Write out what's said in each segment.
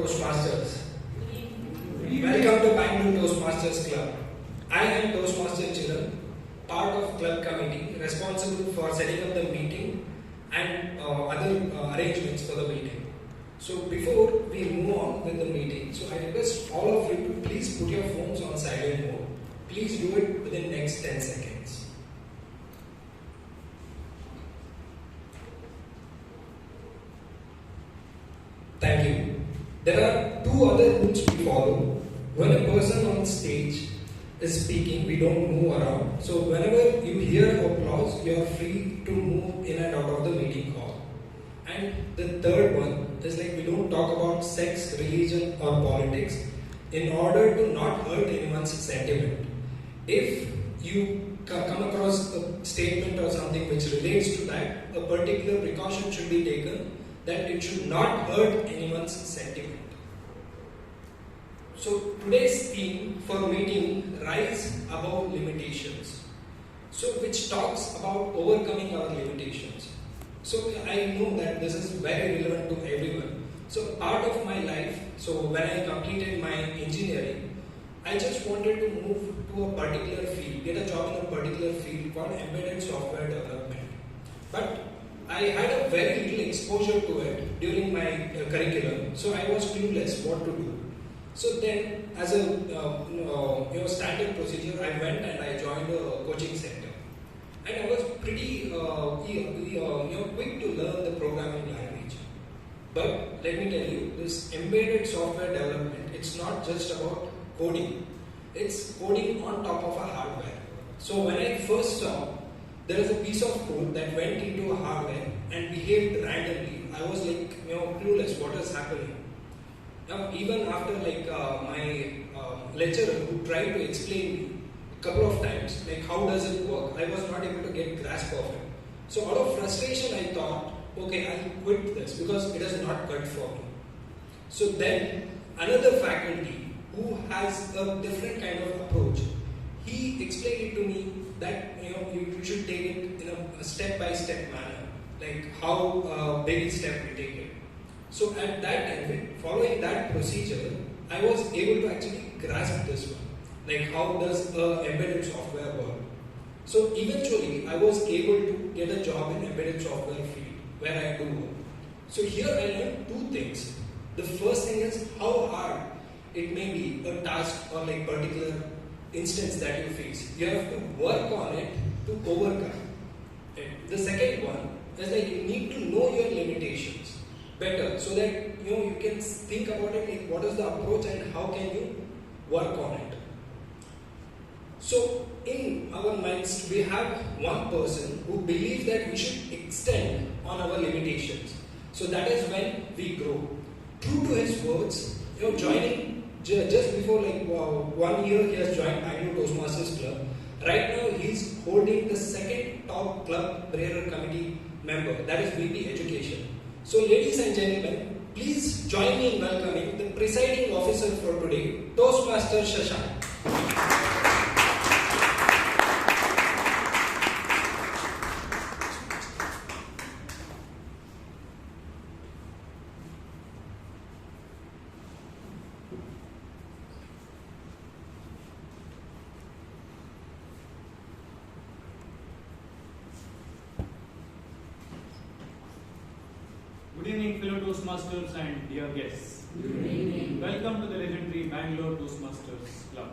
Toastmasters. Welcome to Bangalore Toastmasters Club. I am Toastmaster Chiran, part of club committee responsible for setting up the meeting and other arrangements for the meeting. So before we move on with the meeting, so I request all of you to please put your phones on silent mode. Please do it within the next 10 seconds. Thank you. There are two other rules we follow. When a person on stage is speaking, we don't move around. So whenever you hear applause, you are free to move in and out of the meeting hall. And the third one is like we don't talk about sex, religion or politics in order to not hurt anyone's sentiment. If you come across a statement or something which relates to that, a particular precaution should be taken that it should not hurt anyone's sentiment. So today's theme for meeting Rise Above Limitations. So which talks about overcoming our limitations. So I know that this is very relevant to everyone. So part of my life, so when I completed my engineering, I just wanted to move to a particular field, get a job in a particular field called embedded software development. But I had a very little exposure to it during my curriculum, so I was clueless what to do. So then, as a standard procedure, I went and I joined a coaching center, and I was pretty quick to learn the programming language. But let me tell you, this embedded software development, it's not just about coding; it's coding on top of a hardware. So when I first saw there is a piece of code that went into a hardware and behaved randomly, I was like, clueless, what is happening? Now, even after my lecturer who tried to explain me a couple of times, like how does it work, I was not able to get grasp of it. So out of frustration, I thought, okay, I'll quit this because it is not good for me. So then another faculty who has a different kind of approach, he explained it to me that you should take it in a step-by-step manner, like how baby step we take it. So at that time, following that procedure, I was able to actually grasp this one, like how does embedded software work. So eventually, I was able to get a job in embedded software field where I do work. So here I learned two things. The first thing is how hard it may be a task or like particular instance that you face. You have to work on it to overcome it. The second one is that you need to know your limitations better so that you can think about it, like what is the approach and how can you work on it. So in our minds we have one person who believes that we should extend on our limitations. So that is when we grow. True to his words, joining just before 1 year, he has joined Bangalore Toastmasters Club. Right now, he is holding the second top club prayer committee member, that is VP Education. So, ladies and gentlemen, please join me in welcoming the presiding officer for today, Toastmaster Shashank. Good evening, fellow Toastmasters and dear guests. Good evening. Welcome to the legendary Bangalore Toastmasters Club.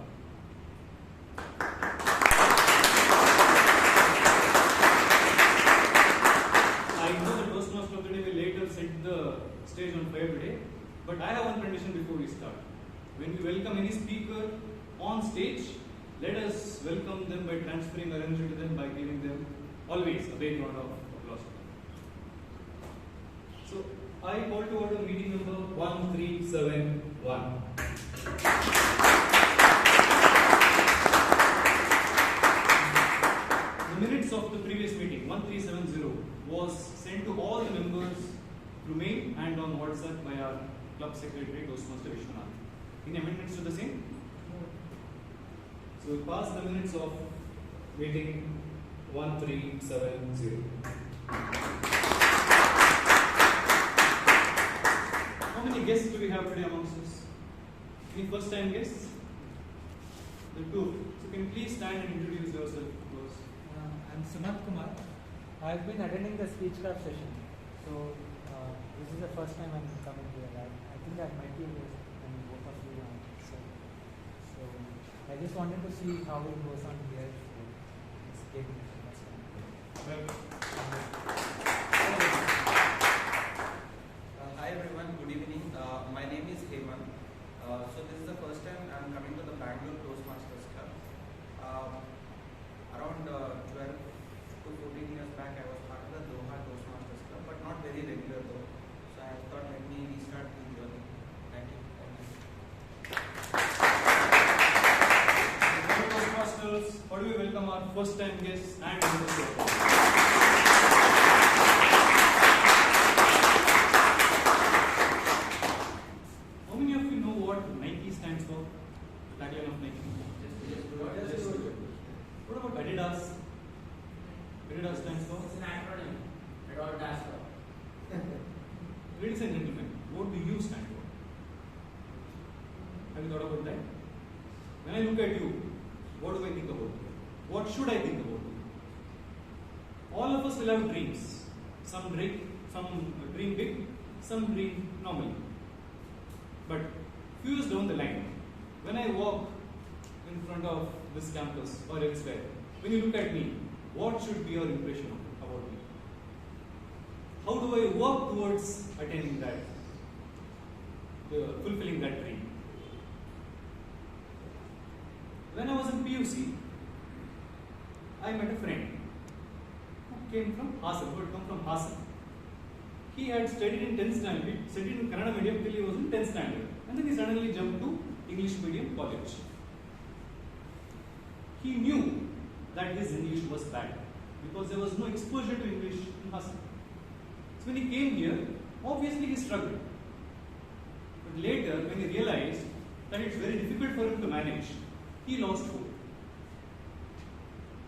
I know the Toastmaster of the day will later set the stage on fire today, but I have one condition before we start. When we welcome any speaker on stage, let us welcome them by transferring our energy to them by giving them always a big round of applause. So, I call to order meeting number 1371. The minutes of the previous meeting, 1370, was sent to all the members through mail and on WhatsApp by our club secretary, Toastmaster Vishwanath. Any amendments to the same? So, we pass the minutes of meeting 1370. How many guests do we have today amongst us? Any first time guests? The two. So can you please stand and introduce yourself to us? I'm Sumant Kumar. I've been attending the speechcraft session. So this is the first time I'm coming here. I think I might be here and both of you are. So I just wanted to see how it goes on here. So it's taking the first time. Hi everyone, good evening. My name is Hemant. So this is the first time I am coming to the Bangalore Toastmasters Club. Around 12 to 14 years back I was part of the Toastmasters Club, but not very regular though. So I thought let me restart the journey. Thank you. Toastmasters, how do we welcome our first time guests and visitors? How many of you know what Nike stands for? The tagline of Nike. What about Adidas? Adidas stands for? It's an acronym. It all does for. Ladies and gentlemen, what do you stand for? Have you thought about that? When I look at you, what do I think about you? What should I think about you? All of us will have dreams. Some dream big, some dream normally. But few years down the line, when I walk in front of this campus or elsewhere, when you look at me, what should be your impression about me? How do I work towards attaining that, fulfilling that dream? When I was in PUC, I met a friend who came from Hassan, who had come from Hassan. He had studied in 10th standard, he studied in Kannada medium till he was in 10th standard, and then he suddenly jumped to English medium college. He knew that his English was bad because there was no exposure to English in Hassan. So when he came here, obviously he struggled. But later, when he realized that it's very difficult for him to manage, he lost hope.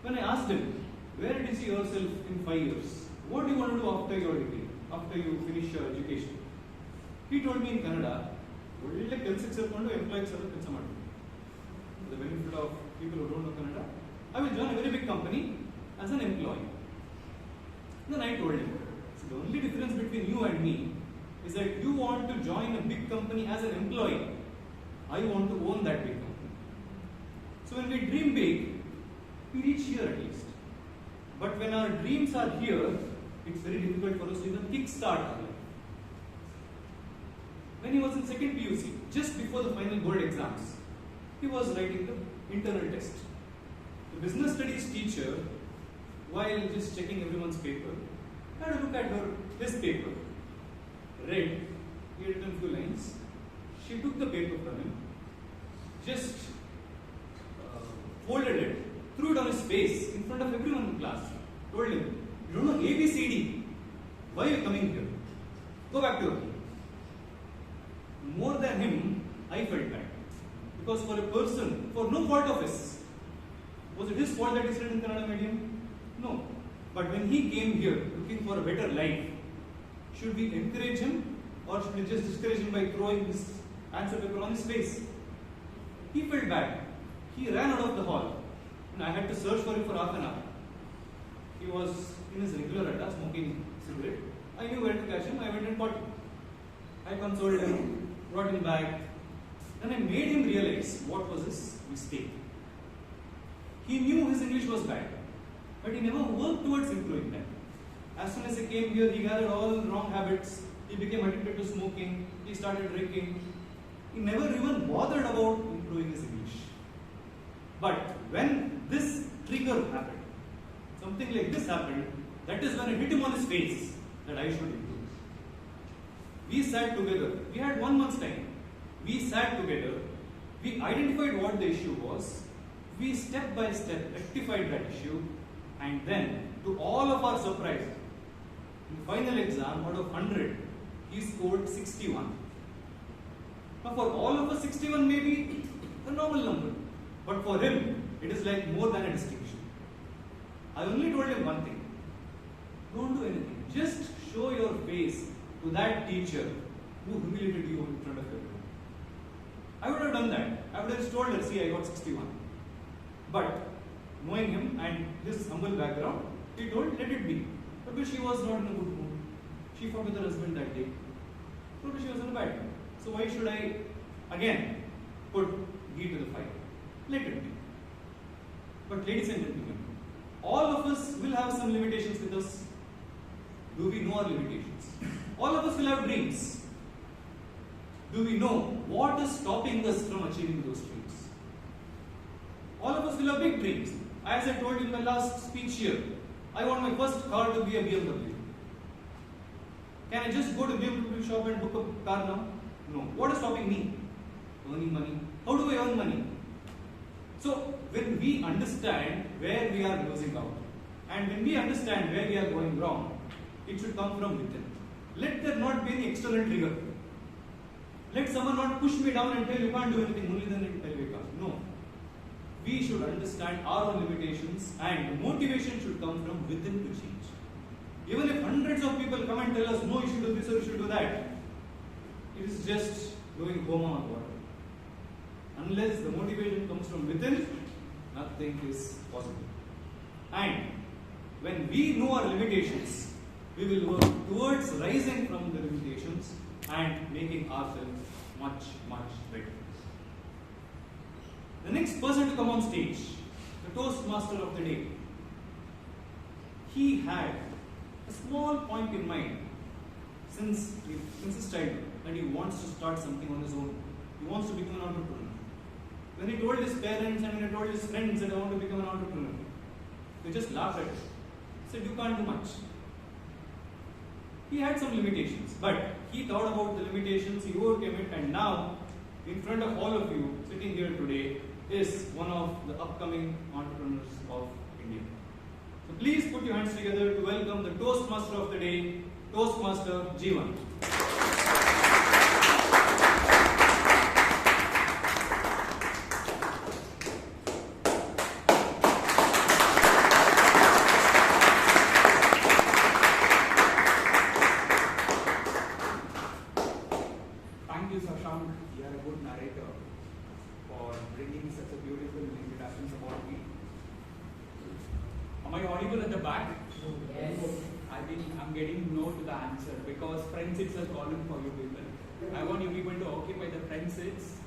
When I asked him, where did you see yourself in 5 years? What do you want to do after your degree, after you finish your education? He told me in Kannada, ಒಳ್ಳೆ ಕೆಲಸಕ್ಕೆ ಸೇರ್ಕೊಂಡು employees ಎಲ್ಲ ಕೆಲಸ ಮಾಡ್ತೀನಿ. For the benefit of people who don't know Kannada, I will join a very big company as an employee. Then I told him, so the only difference between you and me is that you want to join a big company as an employee. I want to own that big company. So when we dream big, we reach here at least. But when our dreams are here, it's very difficult for us to even kickstart our life. When he was in second PUC, just before the final board exams, he was writing the internal test. The business studies teacher, while just checking everyone's paper, had a look at his paper, read, he had written a few lines. She took the paper from him, just folded it, threw it on his face in front of everyone in class, told him, you don't know ABCD, why are you coming here? Go back to your home. More than him, I felt bad. Because for a person, for no fault of his, was it his fault that he studied in Kannada medium? No. But when he came here looking for a better life, should we encourage him or should we just discourage him by throwing his answer paper on his face? He felt bad. He ran out of the hall and I had to search for him for half an hour. He was in his regular atta smoking cigarette. I knew where to catch him, I went and caught him. I consoled him, brought him back, and I made him realize what was his mistake. He knew his English was bad, but he never worked towards improving that. As soon as he came here, he gathered all wrong habits, he became addicted to smoking, he started drinking. He never even bothered about improving his English. But when this trigger happened, something like this happened, that is when I hit him on his face that I should improve. We sat together, we had 1 month's time. We sat together, we identified what the issue was, we step by step rectified that issue, and then to all of our surprise, in final exam out of 100, he scored 61. Now for all of us 61 may be a normal number, but for him it is like more than a distinction. I only told him one thing, don't do anything, just show your face to that teacher who humiliated you in front of everyone. I would have done that. I would have just told her, see, I got 61. But knowing him and his humble background, he told, let it be. But because she was not in a good mood, she fought with her husband that day. Probably she was in a bad mood. So why should I again put ghee to the fire? Let it be. But ladies and gentlemen, all of us will have some limitations with us. Do we know our limitations? All of us will have dreams. Do we know what is stopping us from achieving those dreams? All of us will have big dreams. As I told you in my last speech here, I want my first car to be a BMW. Can I just go to BMW shop and book a car now? No. What is stopping me? Earning money. How do I earn money? So, when we understand where we are losing out, and when we understand where we are going wrong, it should come from within. Let there not be any external trigger. Let someone not push me down and tell you can't do anything, only then it will become. No. We should understand our own limitations, and motivation should come from within to change. Even if hundreds of people come and tell us, no, you should do this or you should do that, it is just doing homa on water. Unless the motivation comes from within, nothing is possible. And when we know our limitations, we will work towards rising from the limitations and making ourselves much, much better. The next person to come on stage, the Toastmaster of the day, he had a small point in mind since his childhood that he wants to start something on his own. He wants to become an entrepreneur. When he told his parents and when he told his friends that I want to become an entrepreneur, they just laughed at him. Said, you can't do much. He had some limitations, but he thought about the limitations, he overcame it, and now, in front of all of you sitting here today, is one of the upcoming entrepreneurs of India. So please put your hands together to welcome the Toastmaster of the day, Toastmaster Jeevan. Thank you, Shashank. You are a good narrator for bringing such a beautiful introductions about me. Am I audible at the back? Yes. I'm getting no to the answer because front seats are calling for you people. I want you people to occupy the front seats.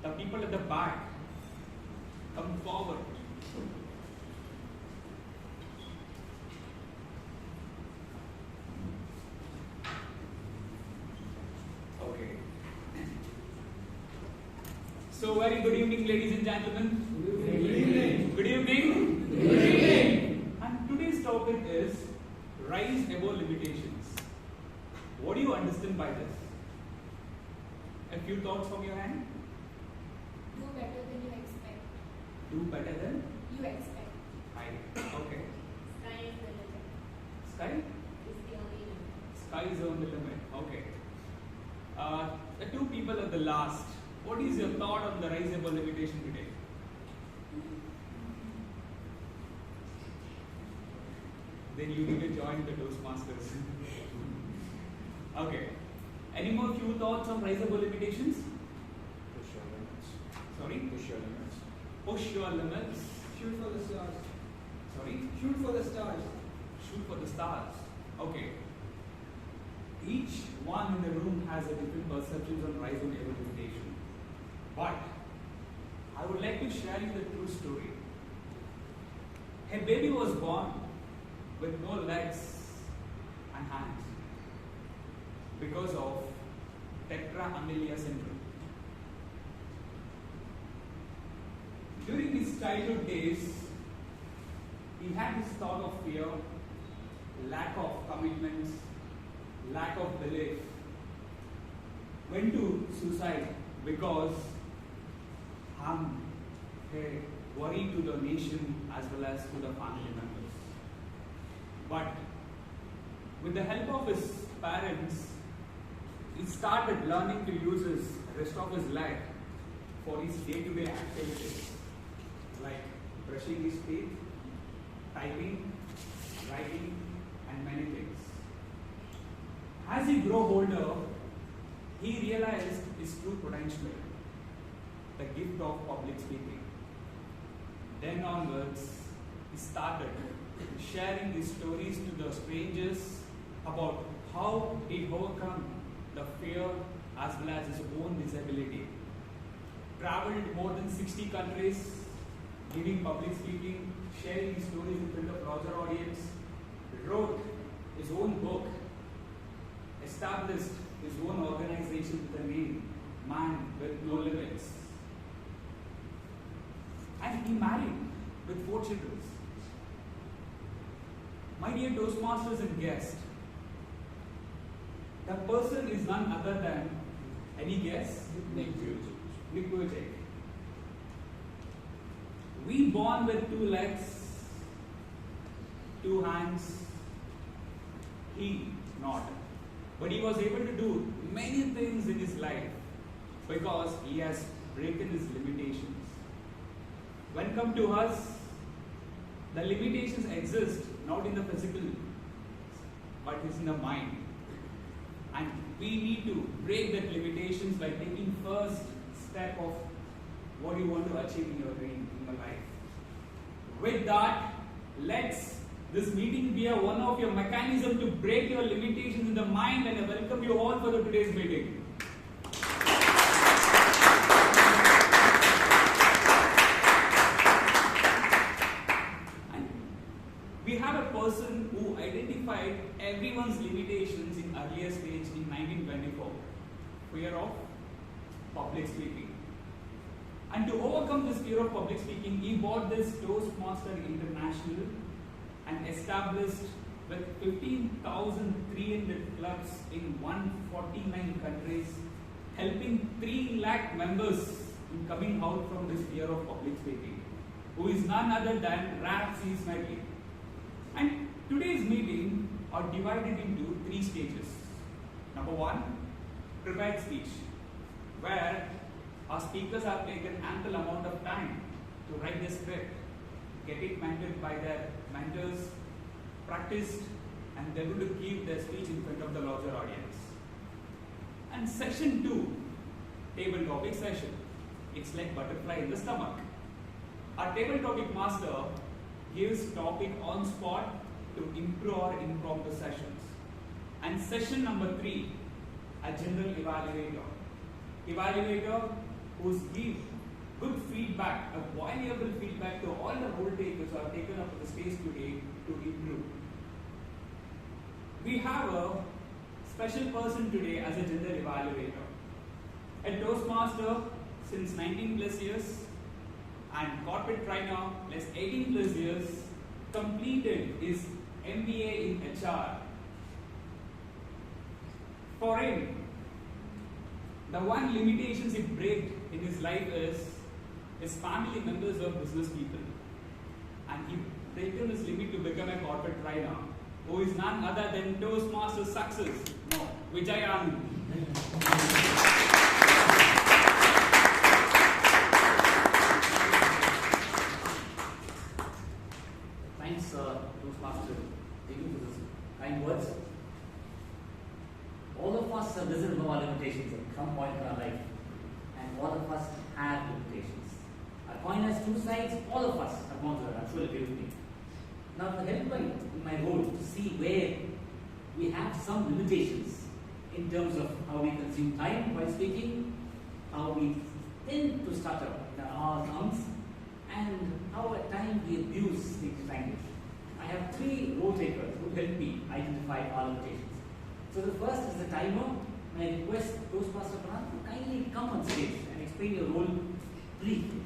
The people at the back, come forward. Okay. So very good evening, ladies and gentlemen. Good evening. Good evening. Good evening. And today's topic is rise above limitations. What do you understand by this? A few thoughts from your hand? Do better than you expect. Do better than You expect. okay. Sky is the limit. Sky? Is the only limit. Sky is on the limit. Okay. The two people at the last. What is your thought on the rise above limitation today? Then you need to join the Toastmasters. Okay. Any more few thoughts on rise above limitations? Push your limits. Sorry? Push your limits. Push your limits. Shoot for the stars. Sorry? Shoot for the stars. Shoot for the stars. Okay. Each one in the room has a different perceptions on rise above limitation. But I would like to share you the true story. A baby was born with no legs and hands because of tetraamelia syndrome. During his childhood days, he had this thought of fear, lack of commitments, lack of belief, went to suicide because I'm a worry to the nation as well as to the family members. But with the help of his parents, he started learning to use his rest of his life for his day-to-day activities like brushing his teeth, typing, writing, and many things. As he grew older, he realized his true potential, the gift of public speaking. Then onwards, he started sharing his stories to the strangers about how he overcome the fear as well as his own disability. Traveled more than 60 countries, giving public speaking, sharing his stories in front of larger audience, wrote his own book, established his own organization with the name Man with No Limits. And he married with 4 children. My dear Toastmasters and guests, the person is none other than, any guess? Nick Vujicic. We born with 2 legs, 2 hands, he not. But he was able to do many things in his life because he has broken his limitations. When come to us, the limitations exist not in the physical, but it's in the mind. And we need to break that limitations by taking first step of what you want to achieve in your dream, in your life. With that, let's this meeting be one of your mechanism to break your limitations in the mind, and I welcome you all for today's meeting. And we have a person who identified everyone's limitations in earlier stage in 1924. Fear of public speaking. And to overcome this fear of public speaking, he bought this Toastmaster International and established with 15,300 clubs in 149 countries, helping 3 lakh members in coming out from this fear of public speaking, who is none other than Rap C. Smedley. And today's meeting are divided into 3 stages. Number 1, prepared speech, where our speakers have taken ample amount of time to write the script, get it mentored by their mentors, practiced, and they're going to give their speech in front of the larger audience. And section 2, table topic session. It's like butterfly in the stomach. Our table topic master gives topic on spot to improve our impromptu sessions. And session number 3, a general evaluator. Evaluator who's give good feedback, a valuable feedback to all the role takers who have taken up the space today to improve. We have a special person today as a general evaluator. A Toastmaster since 19 plus years and corporate trainer plus 18 plus years, completed his MBA in HR. For him, the one limitations he break in his life is his family members are business people, and he taken this limit to become a corporate trainer, who is none other than Toastmaster success. No, Vijayan. Thanks, Toastmaster. Thank you for those kind words. All of us have risen above our limitations at some point in our life, and all of us have limitations. A coin has 2 sides. All of us have gone through that. I'm sure you agree with me. Now, to help in my role to see where we have some limitations in terms of how we consume time while speaking, how we tend to stutter in our tongues, and how at times we abuse speech language. I have 3 role takers who help me identify our limitations. So the first is the timer, and I request Toastmaster Pranat to kindly come on stage and explain your role briefly.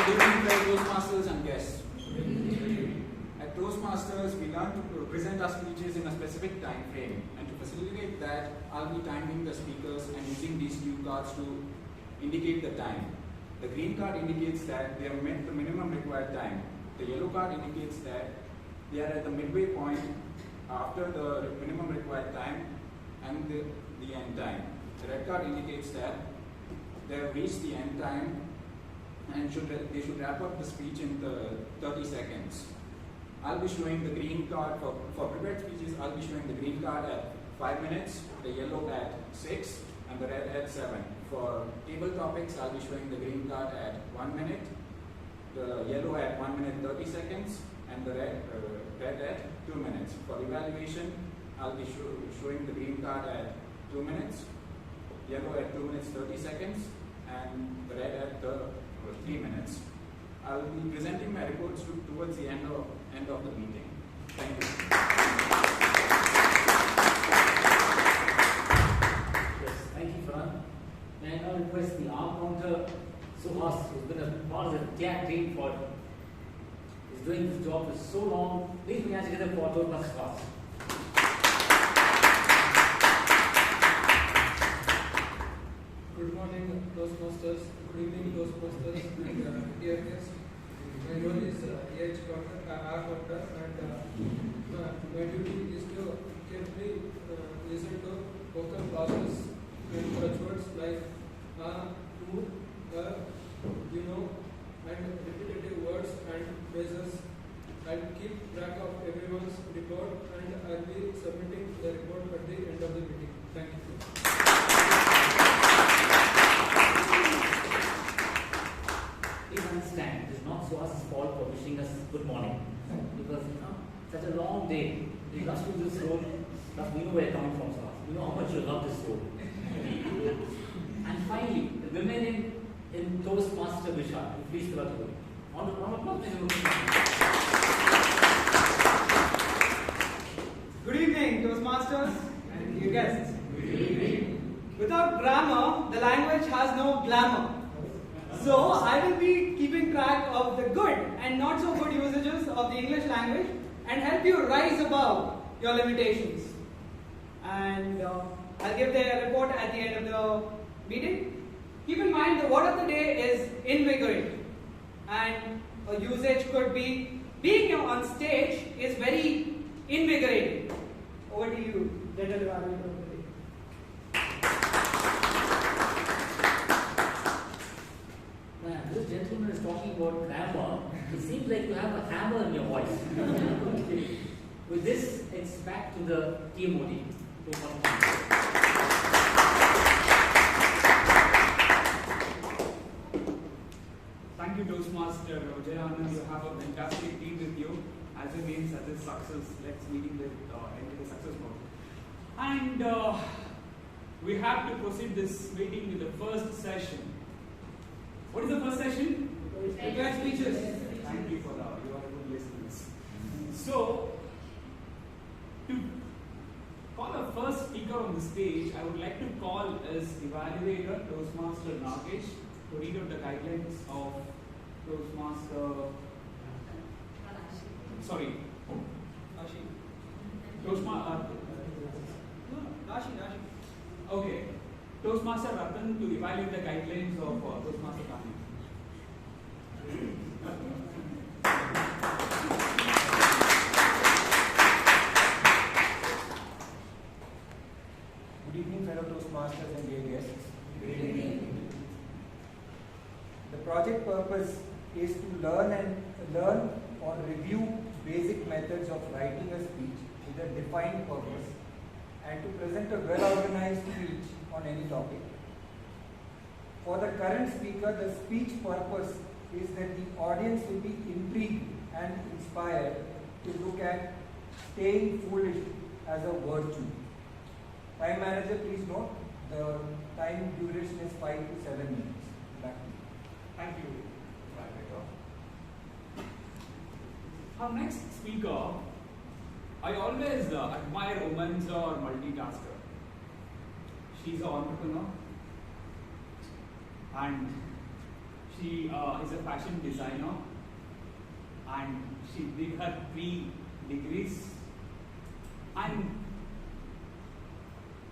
Good evening, fellow Toastmasters and guests. At Toastmasters, we learn to present our speeches in a specific time frame, and to facilitate that, I'll be timing the speakers and using these cue cards to indicate the time. The green card indicates that they have met the minimum required time. The yellow card indicates that they are at the midway point after the minimum required time and the end time. The red card indicates that they have reached the end time and they should wrap up the speech in 30 seconds. I'll be showing the green card for prepared speeches. I'll be showing the green card at 5 minutes, the yellow at 6, and the red at 7. For table topics, I'll be showing the green card at 1 minute, the yellow at 1 minute 30 seconds, and the red at 2 minutes. For evaluation, I'll be showing the green card at 2 minutes, yellow at 2 minutes 30 seconds, and the red at 3 minutes. I'll be presenting my reports towards the end of the meeting. Thank you. Yes, thank you, Fran. May I now request the arm counter Suhas, who's been a part of the team for is doing this job for so long. Please be together for Toastmasters class. Good morning, Toastmasters. Good evening, Toastmasters, and dear guests. My role is EH counter, R counter, and my duty is to carefully listen to vocal classes and words like who, you know, and repetitive words and phrases. I'll keep track of everyone's report, and I'll be submitting the report at the end of the meeting. Thank you. Please understand, it is not Suhas's fault for wishing us good morning. Because such a long day, we rush to this role, but we know where you're coming from, Suhas. We know how much you love this role. And finally, the women in Toastmaster Vishal, please give us a good round of applause. Good evening, Toastmasters and dear guests. Without grammar, the language has no glamour. So, I will be keeping track of the good and not so good usages of the English language and help you rise above your limitations. And I'll give the report at the end of the meeting. Keep in mind the word of the day is invigorate. And a usage could be being on stage is very invigorating. Over to you, General Evaluator of the day. Man, this gentleman is talking about grammar. It seems like you have a hammer in your voice. Okay. With this, it's back to the TMOD. Thank you, Toastmaster Jayanand. You have a fantastic team with you. As your name suggests, success. Let's meeting with enter the success mode. And we have to proceed this meeting with the first session. What is the first session? Prepared speeches. Thank you for that. You are good listeners. So, to call a first speaker on the stage, I would like to call as evaluator Toastmaster Nagesh to read out the guidelines of Toastmaster. Sorry. Toastmaster. Rashi. Okay. Toastmaster Ratan to evaluate the guidelines of Toastmaster Kani. Good evening, fellow Toastmasters and dear guests. Good evening. The project purpose is to learn or review basic methods of writing a speech with a defined purpose and to present a well-organized speech on any topic. For the current speaker, the speech purpose is that the audience will be intrigued and inspired to look at staying foolish as a virtue. Time manager, please note, the time duration is 5 to 7 minutes. Back to you. Thank you. Our next speaker, I always admire women who are multitasker. She's an entrepreneur and she is a fashion designer and she did her 3 degrees, and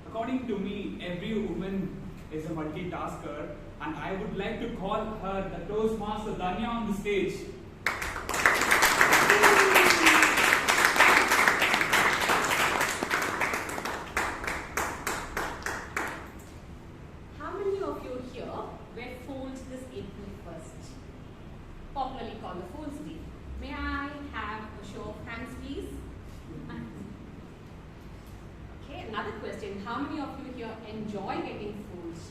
according to me, every woman is a multitasker, and I would like to call her the Toastmaster Danya on the stage. How many of you here were fooled this April 1st? Popularly called the Fool's Day. May I have a show of hands? question. How many of you here enjoy getting fooled?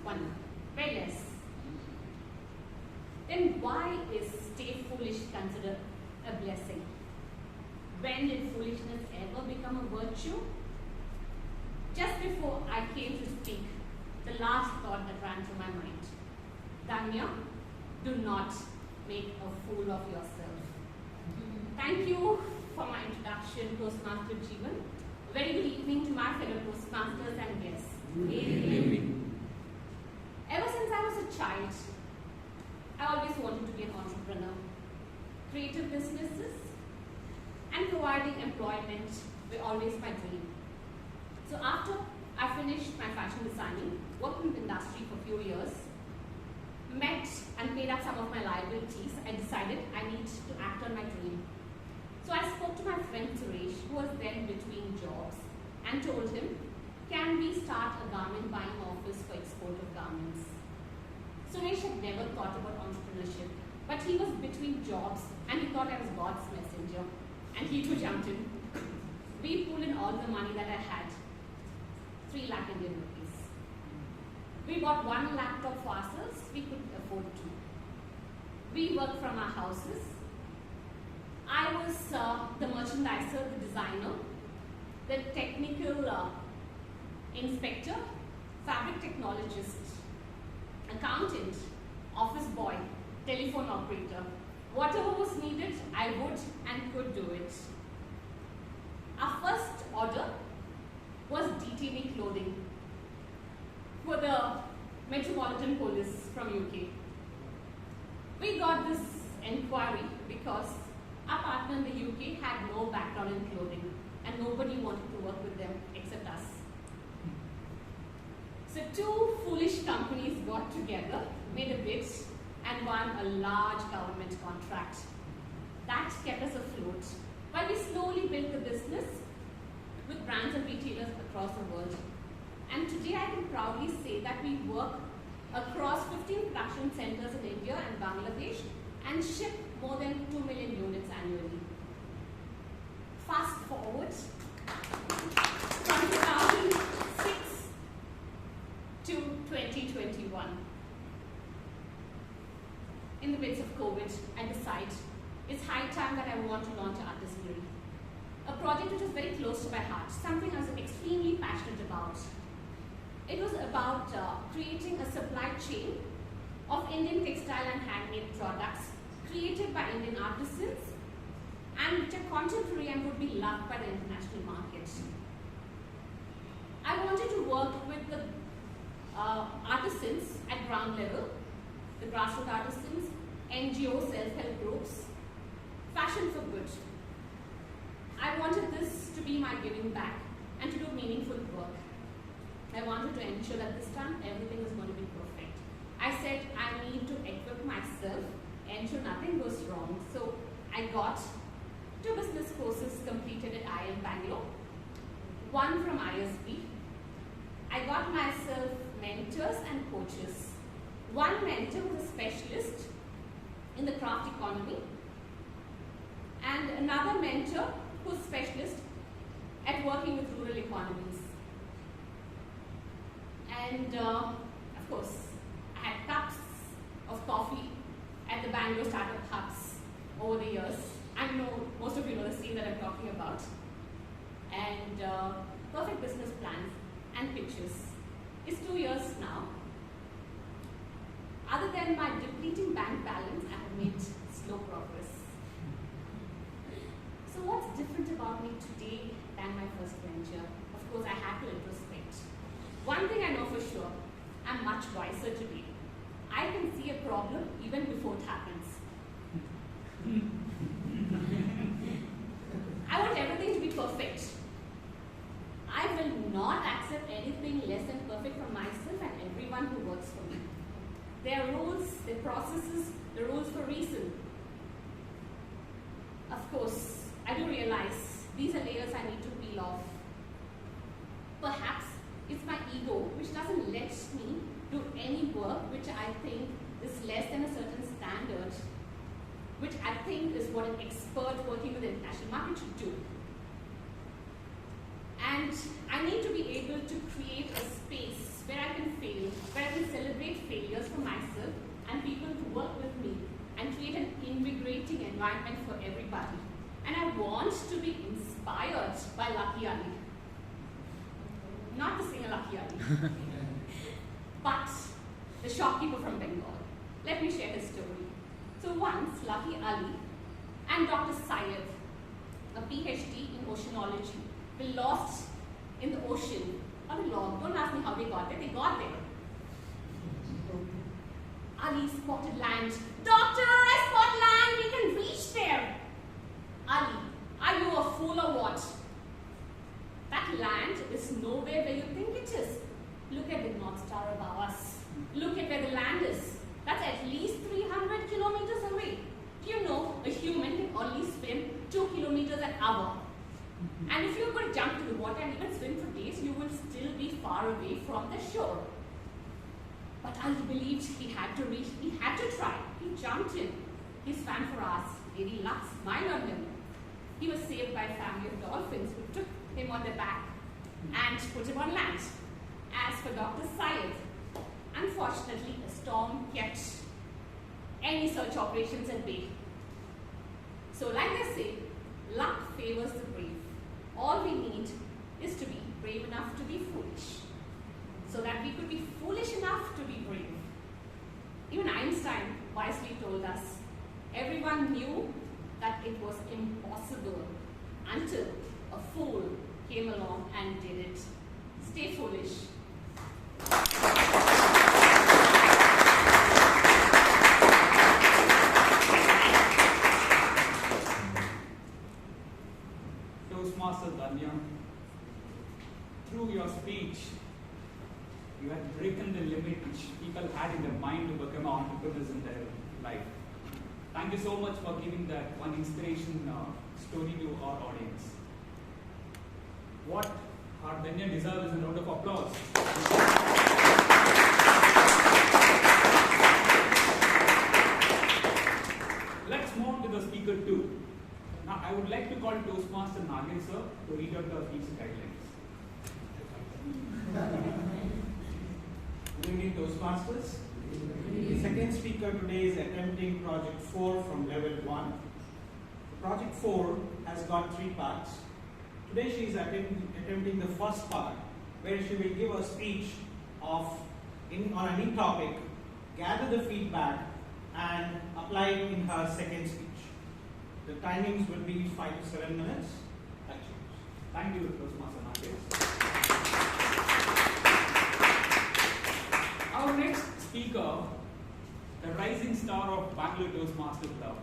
One. Very less. Then why is stay foolish considered a blessing? When did foolishness ever become a virtue? Just before I came to speak, the last thought that ran through my mind. Danya, do not make a fool of yourself. Thank you for my introduction, Toastmaster Jeevan. Very good evening to my fellow Toastmasters and guests. Ever since I was a child, I always wanted to be an entrepreneur. Creative businesses and providing employment were always my dream. So after I finished my fashion designing, worked in the industry for a few years, met and paid up some of my liabilities, I decided I need to act on my dream. So I spoke to my friend Suresh, who was then between jobs, and told him, can we start a garment buying office for export of garments? Suresh had never thought about entrepreneurship, but he was between jobs and he thought I was God's messenger. And he too jumped in. We pulled in all the money that I had, 3 lakh Indian rupees. We bought 1 laptop for ourselves, we could afford 2. We worked from our houses. I was the merchandiser, the designer, the technical inspector, fabric technologist, accountant, office boy, telephone operator. Whatever was needed, I would and could do it. Our first order was DTV clothing for the Metropolitan Police from UK. We got this inquiry because our partner in the UK had no background in clothing and nobody wanted to work with them except us. So 2 foolish companies got together, made a bid and won a large government contract. That kept us afloat while we slowly built the business with brands and retailers across the world. And today I can proudly say that we work across 15 production centers in India and Bangladesh and ship more than 2 million units annually. Fast forward from 2006 to 2021. In the midst of COVID, I decide it's high time that I want to launch an artistry. A project which was very close to my heart, something I was extremely passionate about. It was about creating a supply chain of Indian textile and handmade products created by Indian artisans and which are contemporary and would be loved by the international market. I wanted to work with the artisans at ground level, the grassroots artisans, NGOs, self-help groups, fashion for good. I wanted this to be my giving back and to do meaningful work. I wanted to ensure that this time everything is going to be perfect. I said I need to equip myself, ensure nothing goes wrong. So I got 2 business courses completed at IIM Bangalore, 1 from ISB. I got myself mentors and coaches. 1 mentor was a specialist in the craft economy and another mentor who was a specialist at working with rural economies. And of course, I had cups of coffee at the Bangalore startup hubs over the years. I know most of you know the scene that I'm talking about. And perfect business plans and pitches. It's 2 years now. Other than my depleting bank balance, I have made slow progress. So what's different about me today than my first venture? Of course, I had to introspect. One thing I know for sure, I'm much wiser today. I can see a problem even before it happens. I want everything to be perfect. I will not accept anything less than perfect from myself and everyone who works for me. There are rules, there are processes, the rules for a reason. Of course, I do realize these are layers I need to peel off. Perhaps it's my ego which doesn't let me do any work which I think is less than a certain standard, which I think is what an expert working with the international market should do. And I need to be able to create a space where I can fail, where I can celebrate failures for myself and people who work with me, and create an invigorating environment for everybody. And I want to be inspired by Lucky Ali. Not the singer Lucky Ali, but the shopkeeper from Bengal. Let me share his story. So once, Lucky Ali and Dr. Syed, a PhD in oceanology, were lost in the ocean on a log. Don't ask me how they got there. They got there. Ali spotted land. Doctor, I spot land. We can reach there. Ali, are you a fool or what? That land is nowhere where you think it is. Look at the North Star above us. Look at where the land is. That's at least 300 kilometers away. Do you know a human can only swim 2 kilometers an hour? And if you're going to jump to the water and even swim for days, you will still be far away from the shore. But Ali believed he had to reach, he had to try. He jumped in. He swam for hours. Lady Luck smiled on him. He was saved by a family of dolphins who took him on their back and put him on land. As for Dr. Syed, unfortunately, a storm kept any search operations at bay. So like they say, luck favors the brave. All we need is to be brave enough to be foolish. So that we could be foolish enough to be brave. Even Einstein wisely told us, everyone knew that it was impossible until a fool came along and did it. Stay foolish. Toastmaster Danya, through your speech, you have broken the limit which people had in their mind to become entrepreneurs in their life. Thank you so much for giving that one inspiration story to our audience. What our Danya deserves is a round of applause. Let's move to the speaker 2. Now, I would like to call Toastmaster Nagin sir to read out the speech guidelines. Good evening, Toastmasters. The second speaker today is attempting Project 4 from level 1. Project 4 has got 3 parts. Today she is attempting the first part, where she will give a speech on any topic, gather the feedback, and apply it in her second speech. The timings will be 5 to 7 minutes. Thank you, Toastmaster Nagin. Our next speaker, the rising star of Bangalore Toastmasters Club,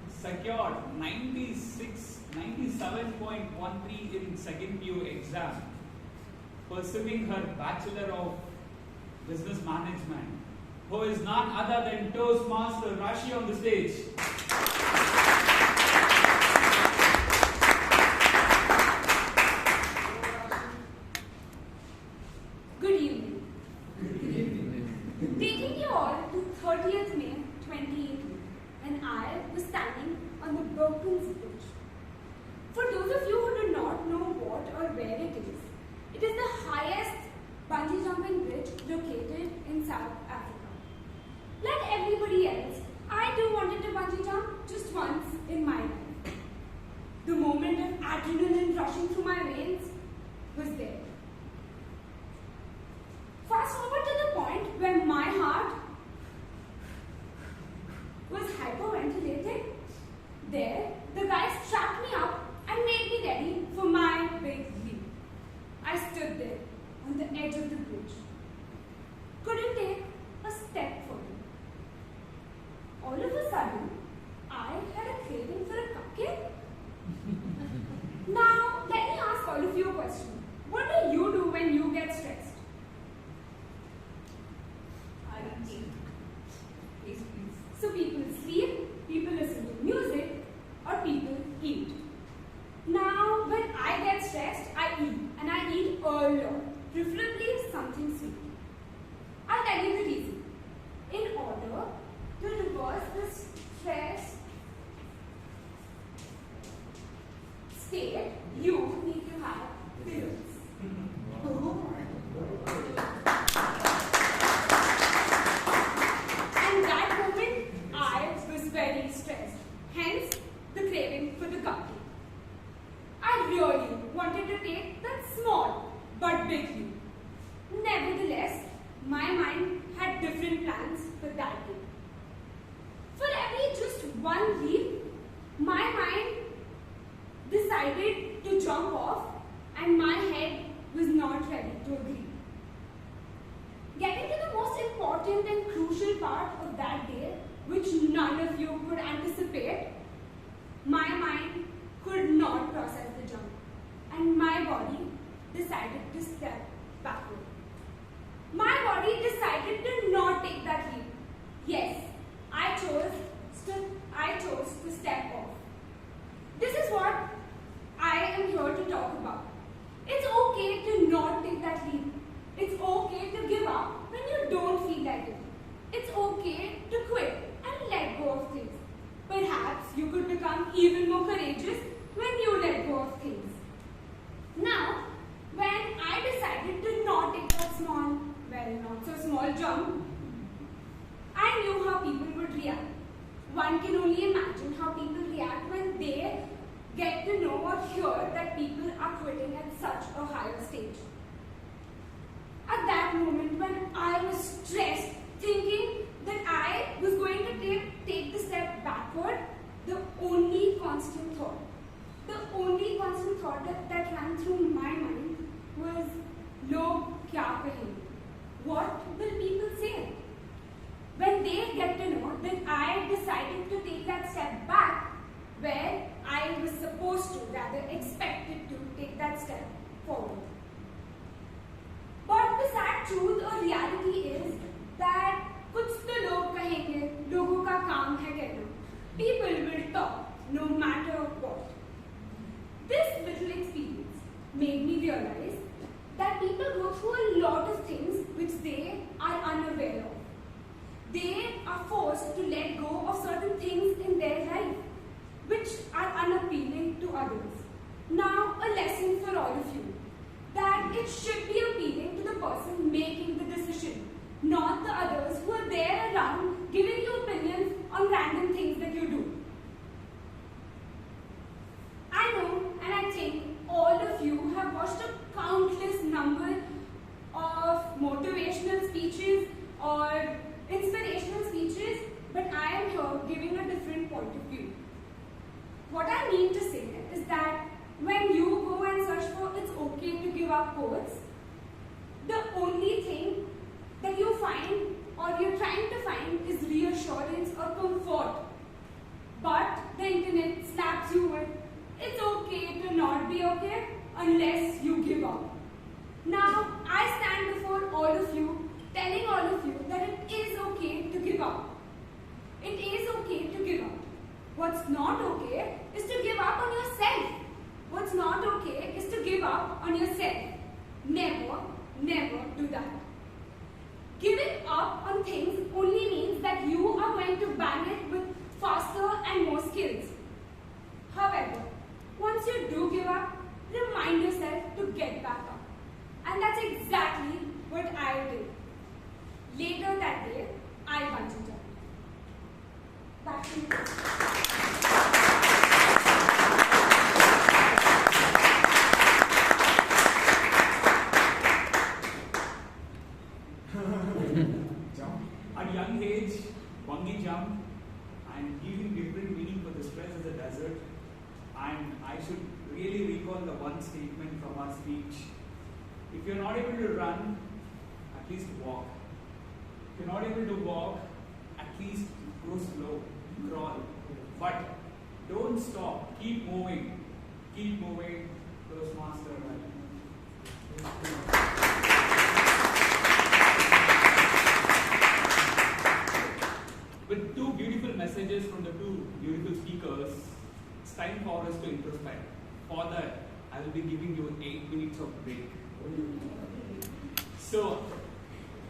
secured 97.13 in second PU exam, pursuing her Bachelor of Business Management, who is none other than Toastmaster Rashi on the stage. Good evening. Taking you all to 30th May 2018, and I was standing on the Broken Bridge. For those of you who do not know what or where it is the highest bungee jumping bridge located in South Africa. Like everybody else, I too wanted to bungee jump just once in my life. The moment of adrenaline rushing through my veins was there. Fast forward to the point where my heart was hyperventilating. There, the guy strapped me up and made me ready for my big leap. I stood there on the edge of the bridge. Couldn't take a step forward. All of a sudden, I had a craving for a cupcake. Now, let me ask all of you take that small but big leap. Nevertheless, my mind had different plans for that day. For every just one leap, my mind decided to jump off, and my head was not ready to agree. Getting to the most important and crucial part of that day, which none of you could anticipate, my mind could not process the jump, and my body decided to step backward. My body decided to not take that leap. Yes, I chose to step off. This is what I am here to talk about. It's okay to not take that leap. It's okay to give up when you don't feel like it. It's okay to quit and let go of things. Perhaps you could become even more courageous when you let go of things. Now, when I decided to not take that small, well, not so small jump, I knew how people would react. One can only imagine how people react when they get to know or hear that people are quitting at such a higher stage. At that moment when I was stressed, thinking that I was going to take the step backward, the only constant thought that ran through my mind was, "Log kya kahenge? What will people say?" When they get to know that I decided to take that step back, where I was supposed to, rather expected to take that step forward. But the sad truth or reality is that कुछ तो लोग कहेंगे, लोगों का काम है कहना. People will talk no matter what. This little experience made me realize that people go through a lot of things which they are unaware of. They are forced to let go of certain things in their life which are unappealing to others. Now, a lesson for all of you, that it should be appealing to the person making the decision, not the others who are there around giving you opinions on random things that you do. I know, and I think all of you have watched a countless number of motivational speeches or inspirational speeches, but I am here giving a different point of view. What I mean to say is that when you go and search for "it's okay to give up" quotes, the only thing that you find or you're trying to find is reassurance or comfort. But the internet slaps you with "it's okay to not be okay unless you give up." Now, I stand before all of you, telling all of you that it is okay to give up. It is okay to give up. What's not okay is to give up on yourself. What's not okay is to give up on yourself. Never, never do that. Giving up on things only means that you are going to bang it with faster and more skills. However, once you do give up, remind yourself to get back up. And that's exactly what I did. Later that day, I bungee jumped. Back to you. At young age, bungee jump and giving different meaning for the stress as a desert. And I should really recall the one statement from our speech. If you're not able to run, at least walk. If you're not able to walk, at least go slow, crawl. But don't stop, keep moving. Keep moving, Toastmaster. With two beautiful messages from the two beautiful speakers, it's time for us to introspect. For that, I will be giving you 8 minutes of break. So,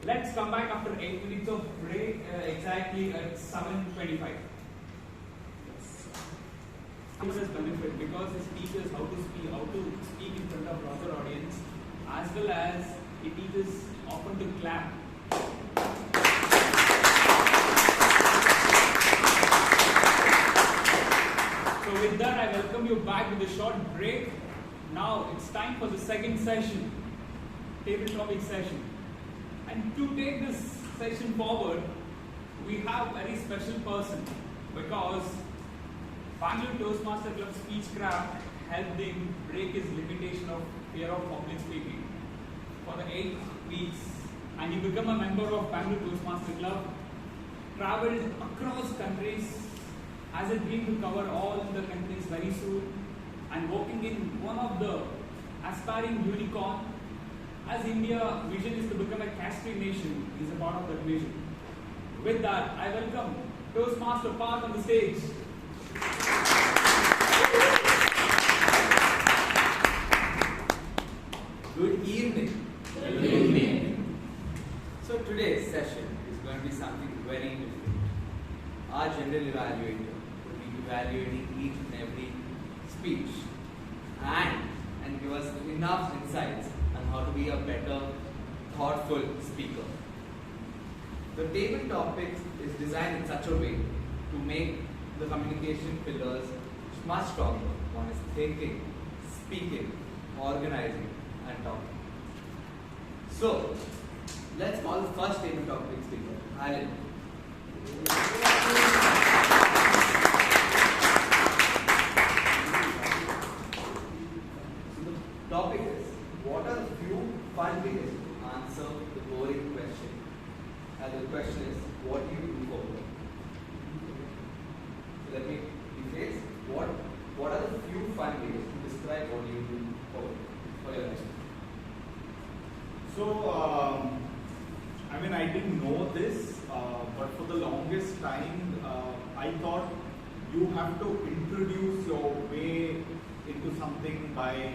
let's come back after 8 minutes of break, exactly at 7:25. This is benefit because it teaches how to speak in front of larger audience, as well as it teaches often to clap. So with that, I welcome you back with a short break. Now it's time for the second session, table topic session. And to take this session forward, we have a very special person because Bangalore Toastmasters Club Speechcraft helped him break his limitation of fear of public speaking for the 8 weeks, and he became a member of Bangalore Toastmasters Club, traveled across countries, has a dream to cover all the countries very soon, and working in one of the aspiring unicorn. As India vision is to become a caste-free nation, he is a part of that vision. With that, I welcome Toastmaster Parth on the stage. Good evening. Good evening. So today's session is going to be something very different. Our general evaluator will be evaluating each and every speech and give us enough insights on how to be a better, thoughtful speaker. The table topics is designed in such a way to make the communication pillars much stronger. One is thinking, speaking, organizing, and talking. So, let's call the first table topic speaker, Alan. So the topic is, what are the few fun ways to answer the boring question? And the question is, what do you do for work? So let me rephrase. What are the few fun ways to describe what you do for your life? So, I didn't know this, but for the longest time, I thought you have to introduce your way into something by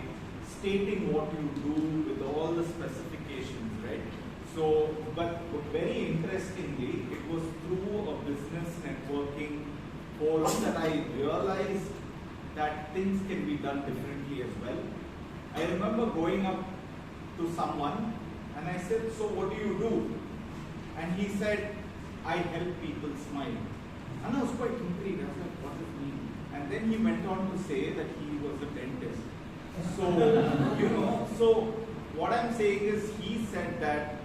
stating what you do with all the specifications, right? So, but very interestingly, it was through a business networking forum that I realized that things can be done differently as well. I remember going up to someone and I said, so what do you do? And he said, I help people smile. And I was quite intrigued. I was like, what does it mean? And then he went on to say that he was a dentist. So, so what I'm saying is, he said that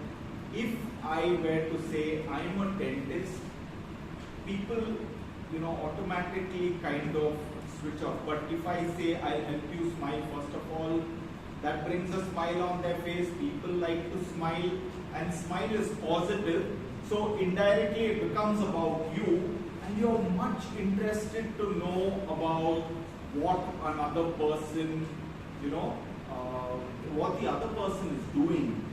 if I were to say I'm a dentist, people, automatically kind of switch off. But if I say I'll help you smile, first of all, that brings a smile on their face. People like to smile, and smile is positive. So indirectly it becomes about you, and you're much interested to know about what another person, what the other person is doing,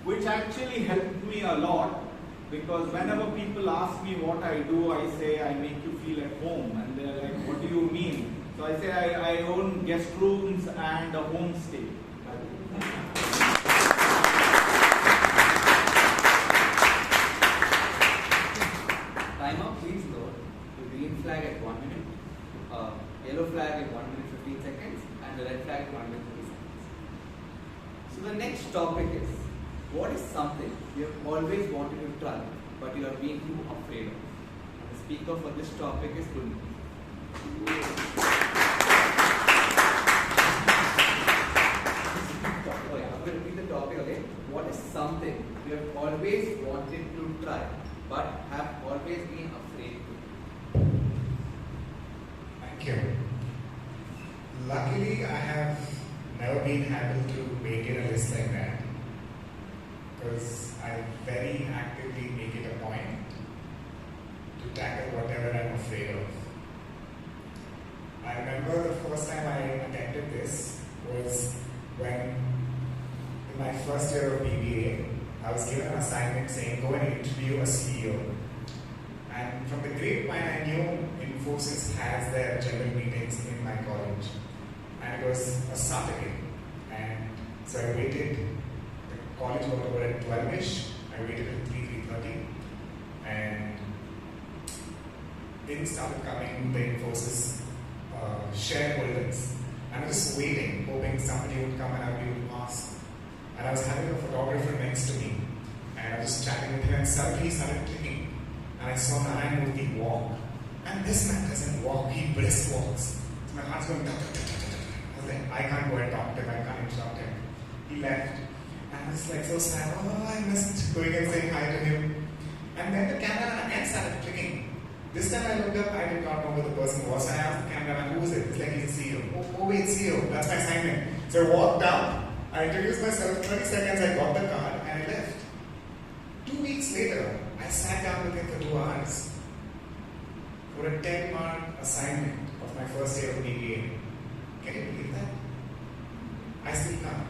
which actually helped me a lot, because whenever people ask me what I do, I say I make you feel at home, and they're like, what do you mean? So I say I own guest rooms and a homestay. Timer, please load. The green flag at 1 minute, yellow flag at 1 minute 15 seconds, and the red flag at 1 minute 30 seconds. So the next topic is, what is something you have always wanted to try, but you are being too afraid of? And the speaker for this topic is Kunal. Okay, I'm going to repeat the topic again. What is something you have always wanted to try, but have always been afraid to? Thank you. Luckily, I have never been able to maintain a list like that, because I very actively make it a point to tackle whatever I'm afraid of. I remember the first time I attempted this was when, in my first year of BBA, I was given an assignment saying, go and interview a CEO. And from the grapevine, I knew Infosys has their general meetings in my college. And it was a Saturday. And so I waited. The college got over at 12ish. I waited at 3:30. And in started coming the Infosys shareholders. I was just waiting, hoping somebody would come and I would be able to ask. And I was having a photographer next to me. And I was just chatting with him, and suddenly he started clicking. And I saw Narayan Murthy walk. And this man doesn't walk, he brisk walks. So my heart's going da da da da da. I was like, I can't go and talk to him, I can't interrupt him. He left. And I was like so sad, oh, I missed going and saying hi to him. And then the camera again started clicking. This time I looked up, I did not know who the person was. I asked the cameraman, who is it? It's like he's the CEO. Oh wait, CEO, that's my assignment. So I walked down, I introduced myself, 30 seconds I got the card and I left. 2 weeks later, I sat down with him for 2 hours for a 10-mark assignment of my first year of BBA. Can you believe that? I still can't.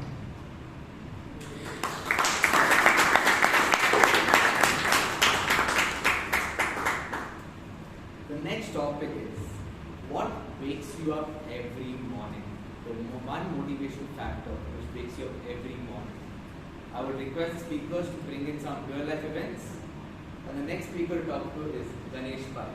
The next topic is what wakes you up every morning? The one motivation factor which wakes you up every morning. I would request speakers to bring in some real life events. And the next speaker to talk to is Ganesh Pai.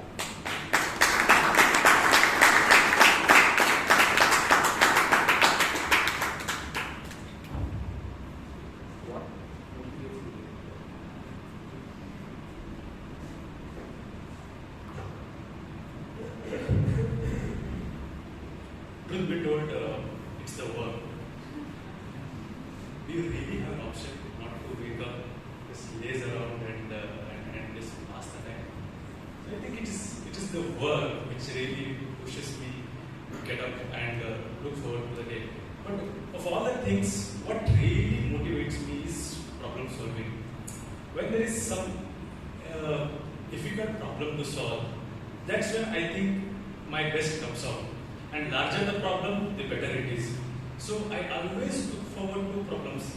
Truth be told, it's the work. We really have an option not to wake up, just laze around and just pass the time. So I think it is the work which really pushes me to get up and look forward to the day. But of all the things, what really motivates me is problem solving. When there is some difficult problem to solve, that's when I think my best comes out. And larger the problem, the better it is. So I always look forward to problems.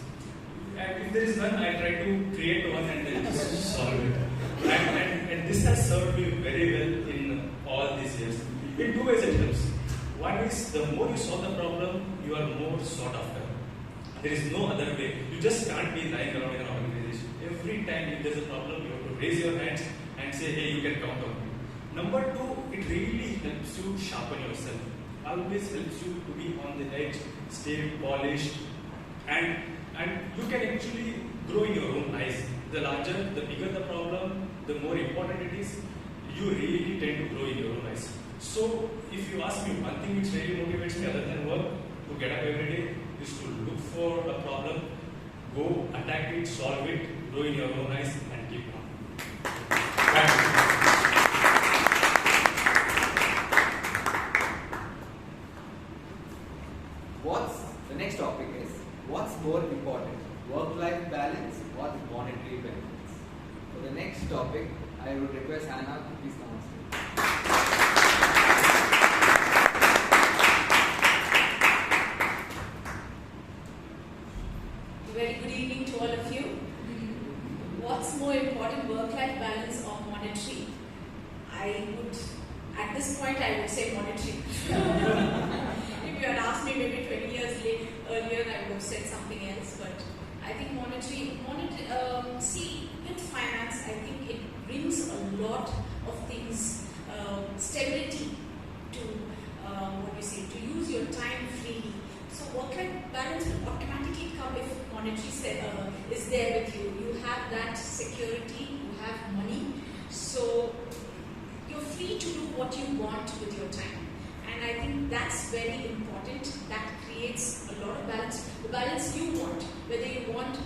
And if there is none, I try to create one and then just solve it. And this has served me very well in all these years. In 2 ways it helps. One is, the more you solve the problem, you are more sought after. There is no other way. You just can't be lying around in an organization. Every time if there's a problem, you have to raise your hands and say, hey, you can count on me. Number 2, it really helps you sharpen yourself. Always helps you to be on the edge, stay polished, and you can actually grow in your own eyes. The larger, the bigger the problem, the more important it is, you really tend to grow in your own eyes. So, if you ask me, one thing which really motivates me other than work, to get up every day, is to look for a problem, go attack it, solve it, grow in your own eyes, and keep on. Thank you. The next topic is, what's more important, work-life balance or the monetary benefits? For the next topic, I would request Hannah to please come on stage. Very good evening to all of you. What's more important, work-life balance or monetary? At this point, I would say monetary. If you had asked me maybe 20 years earlier, I would have said something else. But I think monetary, see, with finance, I think it brings a lot of things, stability to, to use your time freely. So work-life balance will automatically come if monetary is there with you. You have that security, you have money. So you're free to do what you want with your time. And I think that's very important. That creates a lot of balance. The balance you want, whether you want to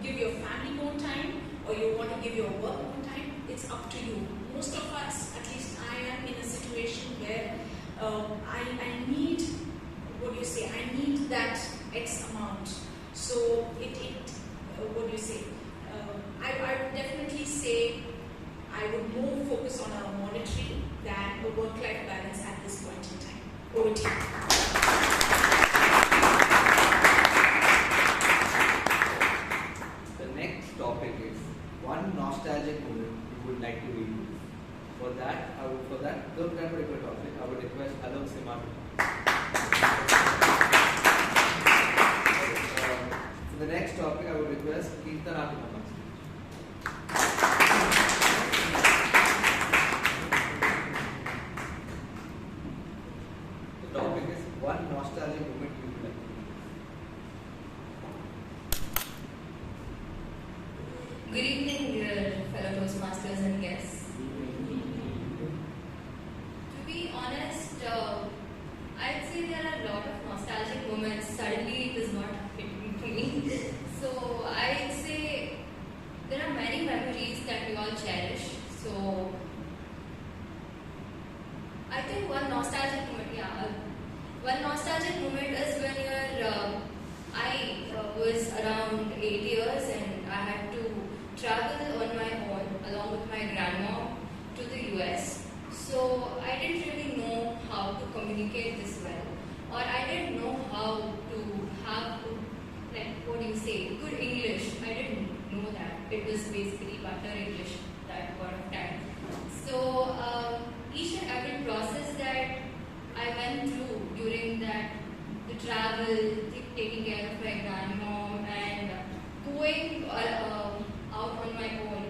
give your family more time or you want to give your work more time, it's up to you. Most of us, at least I am in a situation where I need, I need that X amount. So I would definitely say I would more focus on a monetary than a work-life balance at this point in time. Over to you. The next topic is one nostalgic moment you would like to relive. For that particular topic, I would request Alok Sima to for the next topic, I would request Kirtana to come on stage. The topic is one nostalgic moment you would like to relive. Good evening, fellow Toastmasters and guests. To be honest, I'd say there are a lot of nostalgic was around 8 years, and I had to travel on my own along with my grandma to the US. So I didn't really know how to communicate this well, or I didn't know how to have, like, what do you say, good English. I didn't know that. It was basically butter English that point of time. So each and every process that I went through during that, the travel, taking care of my grandmom, and going out on my own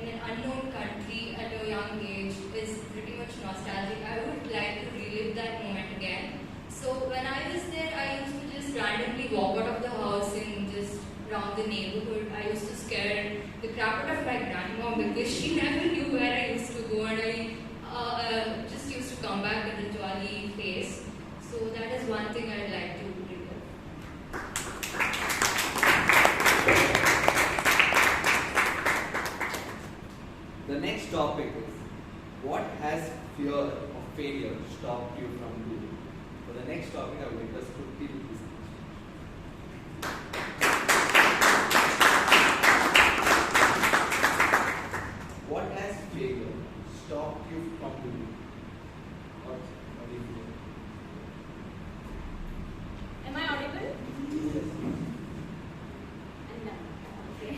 in an unknown country at a young age is pretty much nostalgic. I would like to relive that moment again. So when I was there, I used to just randomly walk out of the house and just around the neighborhood. I used to scare the crap out of my grandma because she never knew where I used to go, and I just used to come back with a jolly face. So that is one thing I'd like to relive. The next topic is, what has fear of failure stopped you from doing? For the next topic, I will request Kruti to please. What has failure stopped you from doing? What do you feel? Am I audible? Yes. I'm done. Okay.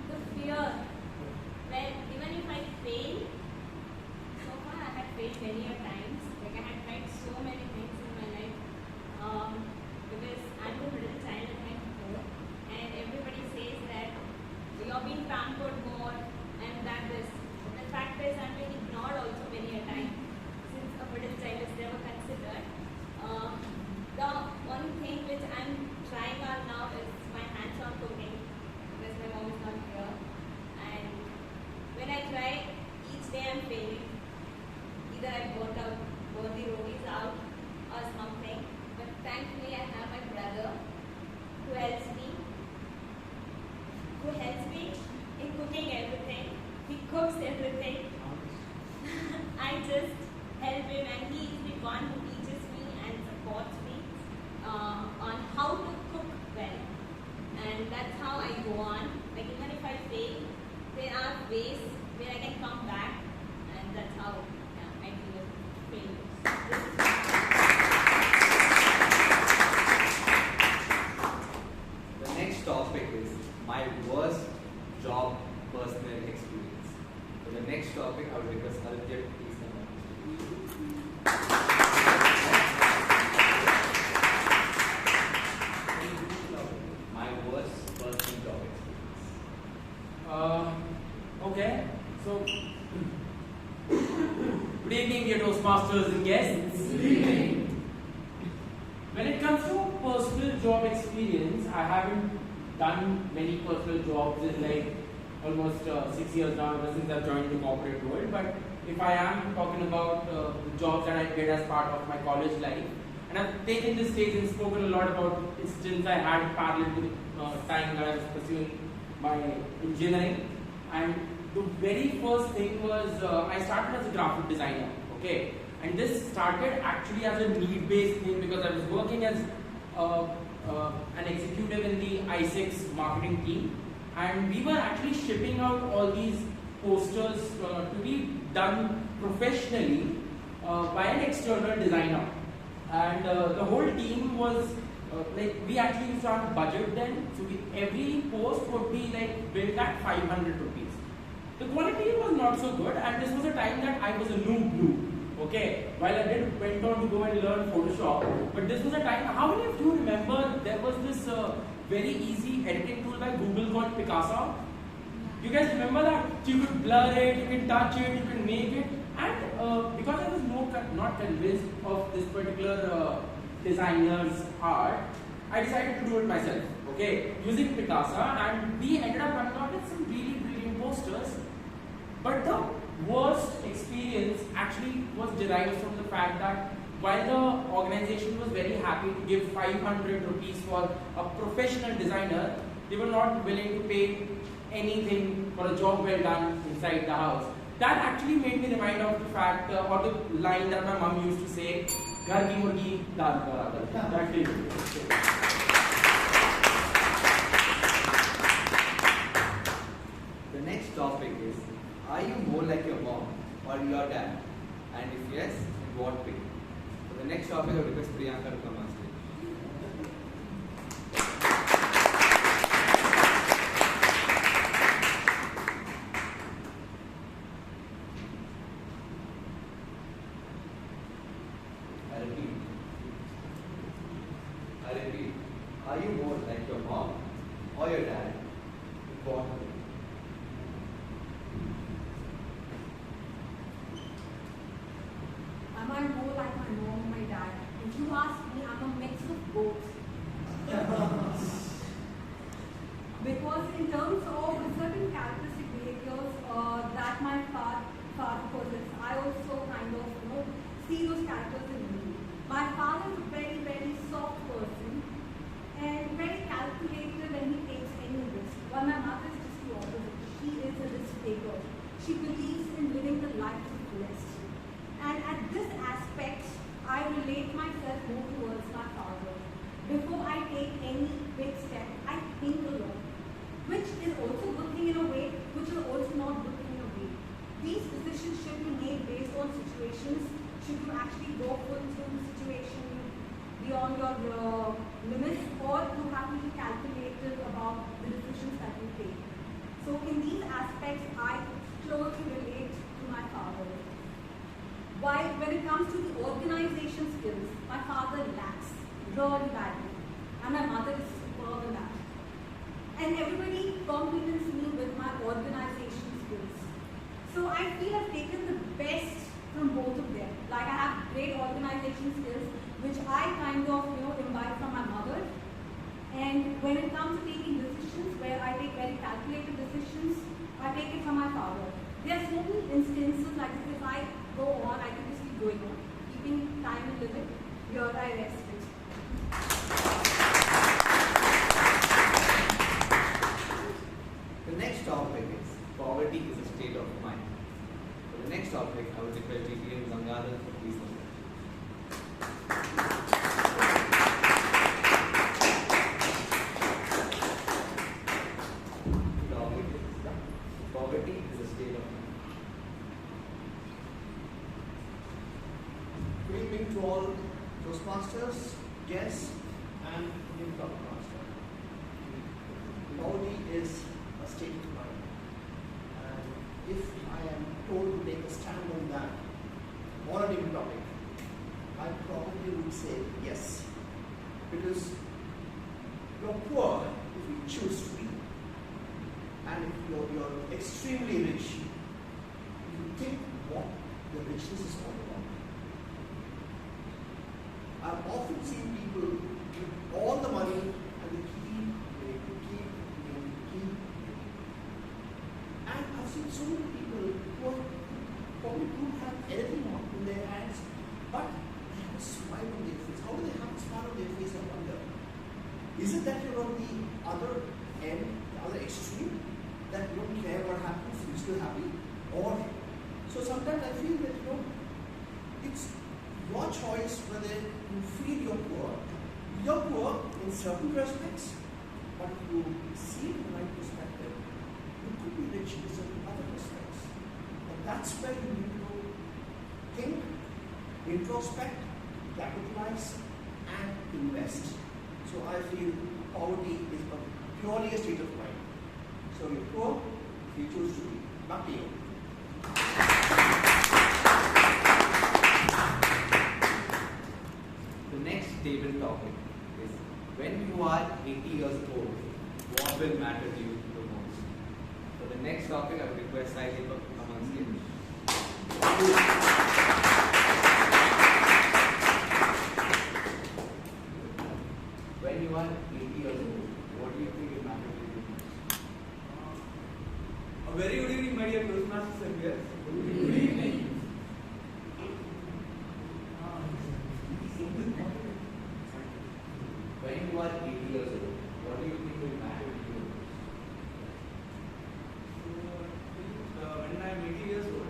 The fear. Well, even if I fail, so far I had failed many a times. Like, I had tried so many things in my life. Because I'm the middle child at my home, and everybody says that you're being pampered more and that is. But the fact is, I'm being ignored also many a time, since a middle child is never considered. The one thing which I'm trying on now is my hands-on cooking, because my mom is not here. And when I try, each day I'm failing. Either I burn the rotis out or something. But thankfully I have my brother who helps me in cooking everything. He cooks everything. I just help him, and he is the one who teaches me and supports me on how to cook well. And that's how I go on. Like, even if I fail, there are ways where I can come back, and that's how I deal with failures. The next topic is my worst job personal experience. For the next topic, I would request Aditya to please come on. My worst personal job experience. Okay, so good evening, dear Toastmasters and guests. Good evening. When it comes to personal job experience, I haven't done many personal jobs in like almost 6 years now ever since I've joined the corporate world. But if I am talking about the jobs that I did as part of my college life, and I've taken this stage and spoken a lot about instances I had parallel to the time that I was pursuing my engineering. And the very first thing was I started as a graphic designer, okay? And this started actually as a need-based thing because I was working as an executive in the i6 marketing team, and we were actually shipping out all these posters to be done professionally by an external designer. And the whole team was like, we actually used to have a budget then, so every post would be like built at 500 rupees. The quality was not so good, and this was a time that I was a noob. Okay, while I went on to go and learn Photoshop, but this was a time. How many of you remember there was this very easy editing tool by Google called Picasso? You guys remember that? So you could blur it, you can touch it, you can make it, and because I was not convinced of this particular designer's art, I decided to do it myself. Okay, using Picasso, and we ended up coming out with some really brilliant posters. But the worst experience actually was derived from the fact that while the organization was very happy to give 500 rupees for a professional designer, they were not willing to pay anything for a job well done inside the house. That actually made me remind of the fact, or the line that my mom used to say, "Ghar ki murgi dal barabar." That is. you more like your mom or your dad? What? Am I more like my mom or my dad? If you ask me, I'm a mix of both. Because in terms of certain characteristic behaviors that my father possesses, I also kind of see those characters in me. My father is a very, very soft person and very calculated when he takes any risk. While my mother is just the opposite. She is a risk taker. She believes in living the life to the fullest. And at this aspect, I relate myself more towards my father. Before I take any big step, I think a lot. Which is also good thing in a way, which is also not good thing in a way. These decisions should be made based on situations. Should you actually go full through the situation beyond your limits, or you have to be calculated about the decisions that you take. So in these aspects, I closely relate to my father. While when it comes to the organization skills, my father lacks really badly, and my mother is superb in that. And everybody compliments me with my organization skills. So I feel I've taken the best from both of them. Like I have great organization skills, which I kind of imbibe from my mother. And when it comes to taking decisions, where I take very calculated decisions, I take it from my father. There are so many instances like this. If I go on, I can just keep going on, keeping time and limit. Here I rest it. The next topic is poverty is a state of mind. For the next topic, I would request GPM Bangalore to please come. Topic is poverty is a state of mind. Good evening to all Toastmasters, guests, and Indian Club Master. Poverty is a state of mind. And if I am told to take a stand on that, on a given topic, I probably would say yes. Because you're poor if you choose to be. And if you're extremely rich, you think what the richness is all about. I've often seen people with all the money and they keep making. And I've seen so many people who probably don't have anything in their hands, but they have a smile on their face. How do they have a smile on their face, I wonder? Is it that you're on the other end, the other extreme, that you don't care what happens, you're still happy? Or, so sometimes I feel that, it's your choice whether you feel you're poor. You're poor in certain respects, but if you see it from the right perspective, you could be rich in certain other respects. And that's where you need to think, introspect, capitalize, and invest. So I feel poverty is purely a state of mind. So you're poor if you choose to be. Back to you. The next table topic is when you are 80 years old, what will matter to you the most? For the next topic, I would request Sai Deepak to come on stage. When you are 80 years old, what do you think will matter to you the most? A very good evening, my dear Toastmasters and guests. Good evening. When you are 80 years old, what do you think will matter to you? When I am 80 years old,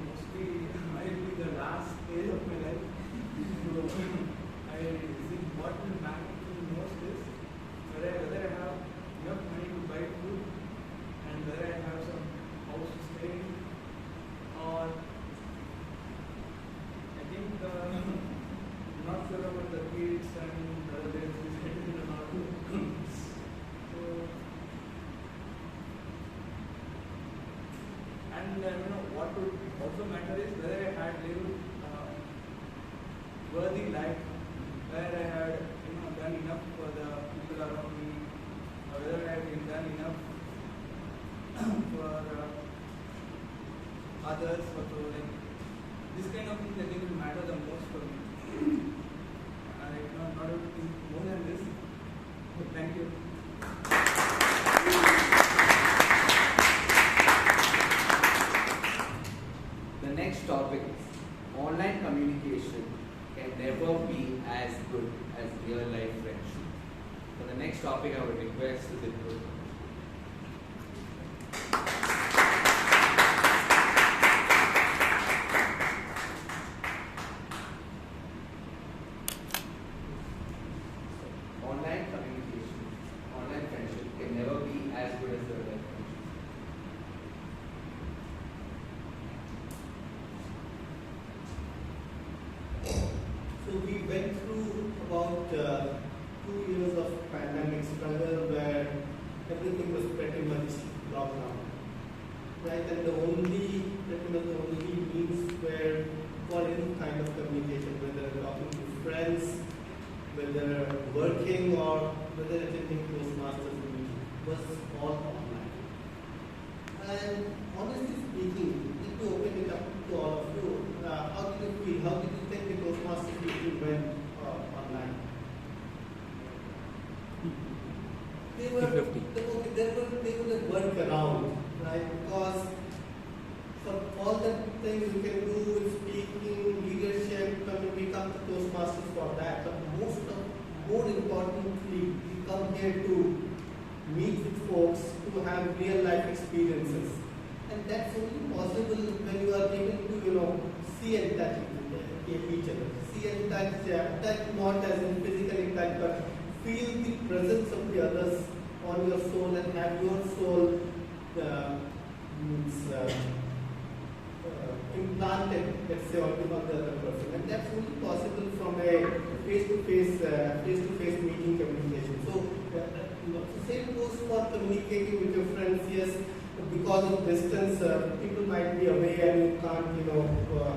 mostly I will be the last stage of my life. So I think what will matter to me most is whether I have enough money to buy food and whether I have some house to stay in, or I think not sure about the kids and whether they will settle or not. So, and what would also matter is whether I had lived worthy life, where I had done enough for others, or to like this kind of things I think will matter the most for me. I cannot not able to think more than this. But thank you. The next topic is online communication can never be as good as real life friendship. For the next topic, I would request to the online communication, online friendship can never be as good as real life friendship. So we went through about 2 years of pandemic struggle where everything was pretty much locked down. Right, and pretty much the only means were for any kind of communication, whether talking to friends, whether working or whether attending Toastmasters meeting, was all online. And honestly speaking, need to open it up to all of you. How did you feel? How did you think the Toastmasters meeting went online? They were a workaround, right? Because for all the things you can do with speaking, leadership, we come to Toastmasters for that. But more importantly, we come here to meet with folks who have real life experiences. And that's only possible when you are able to, see and touch each other. See and touch not as in physically touch, but feel the presence of the others on your soul and have your soul implanted, let's say, on the other person. And that's only possible from a face-to-face meeting communication. So, the same goes for communicating with your friends. Yes, because of distance, people might be away and you can't,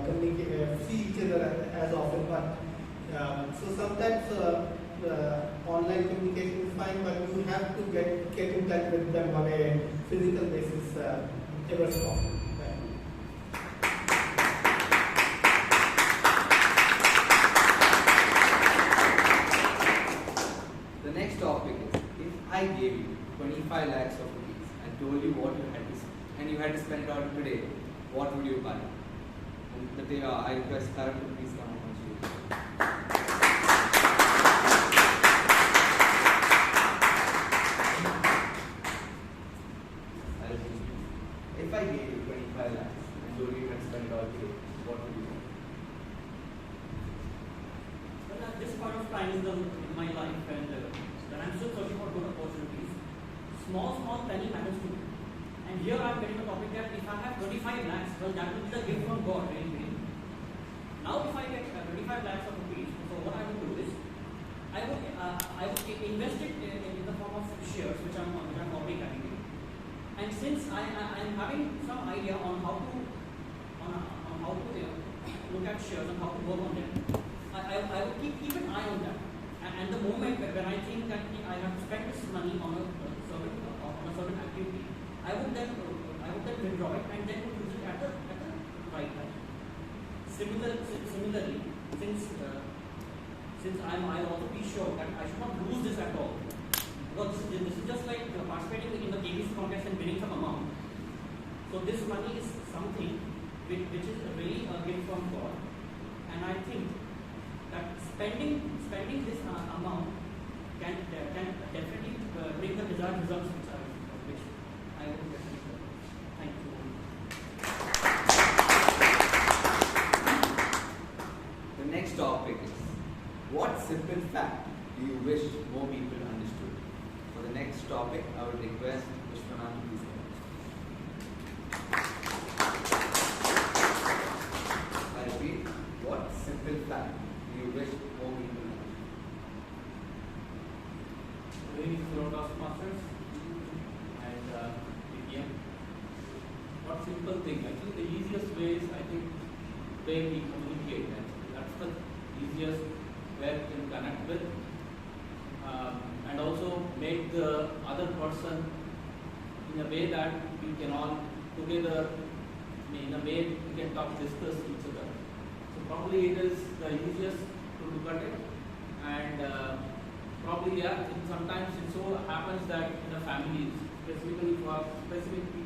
communicate, see each other as often. But so sometimes online communication is fine, but you have to get in touch with them on a physical basis ever so often. The next topic is, if I gave you 25 lakhs of rupees and told you what you had to spend, and you had to spend it on today, what would you buy? And I request Karan to please come on stage. If I gave you 25 lakhs and told you had to spend it all today, what would you buy? Well, at this point of time in my life, and when I'm still searching for good opportunities, small penny matters to me. And here I'm getting a topic that if I have 25 lakhs, well, that will be the gift from God, anyway. Now, if I get 25 lakhs of rupees, so what I would do is, I would invest it in the form of shares, which I'm already having. And since I'm having some idea on how to look at shares and how to work on them, I would keep an eye on that. And the moment when I think that I have to spend this money on a certain activity, I would then withdraw it and then use it at the right time. Similarly, since I'll also be sure that I should not lose this at all. Because this is just like participating in the KBC contest and winning some amount. So this money is something which is really a gift from God, and I think that spending this amount can definitely bring the desired results which I would definitely. Thank you. The next topic is, what simple fact do you wish more people understood? For the next topic, I would request Vishwanath to please come. I repeat, what simple fact do you wish more people understood? Good evening, fellow Toastmasters and BPM. What simple thing? I think the easiest way is, way we communicate. That's the easiest way we can connect with. And also make the other person in a way that we can all together in a way we can discuss each other. So probably it is the easiest to look at it, and probably sometimes it so happens that in the families, specifically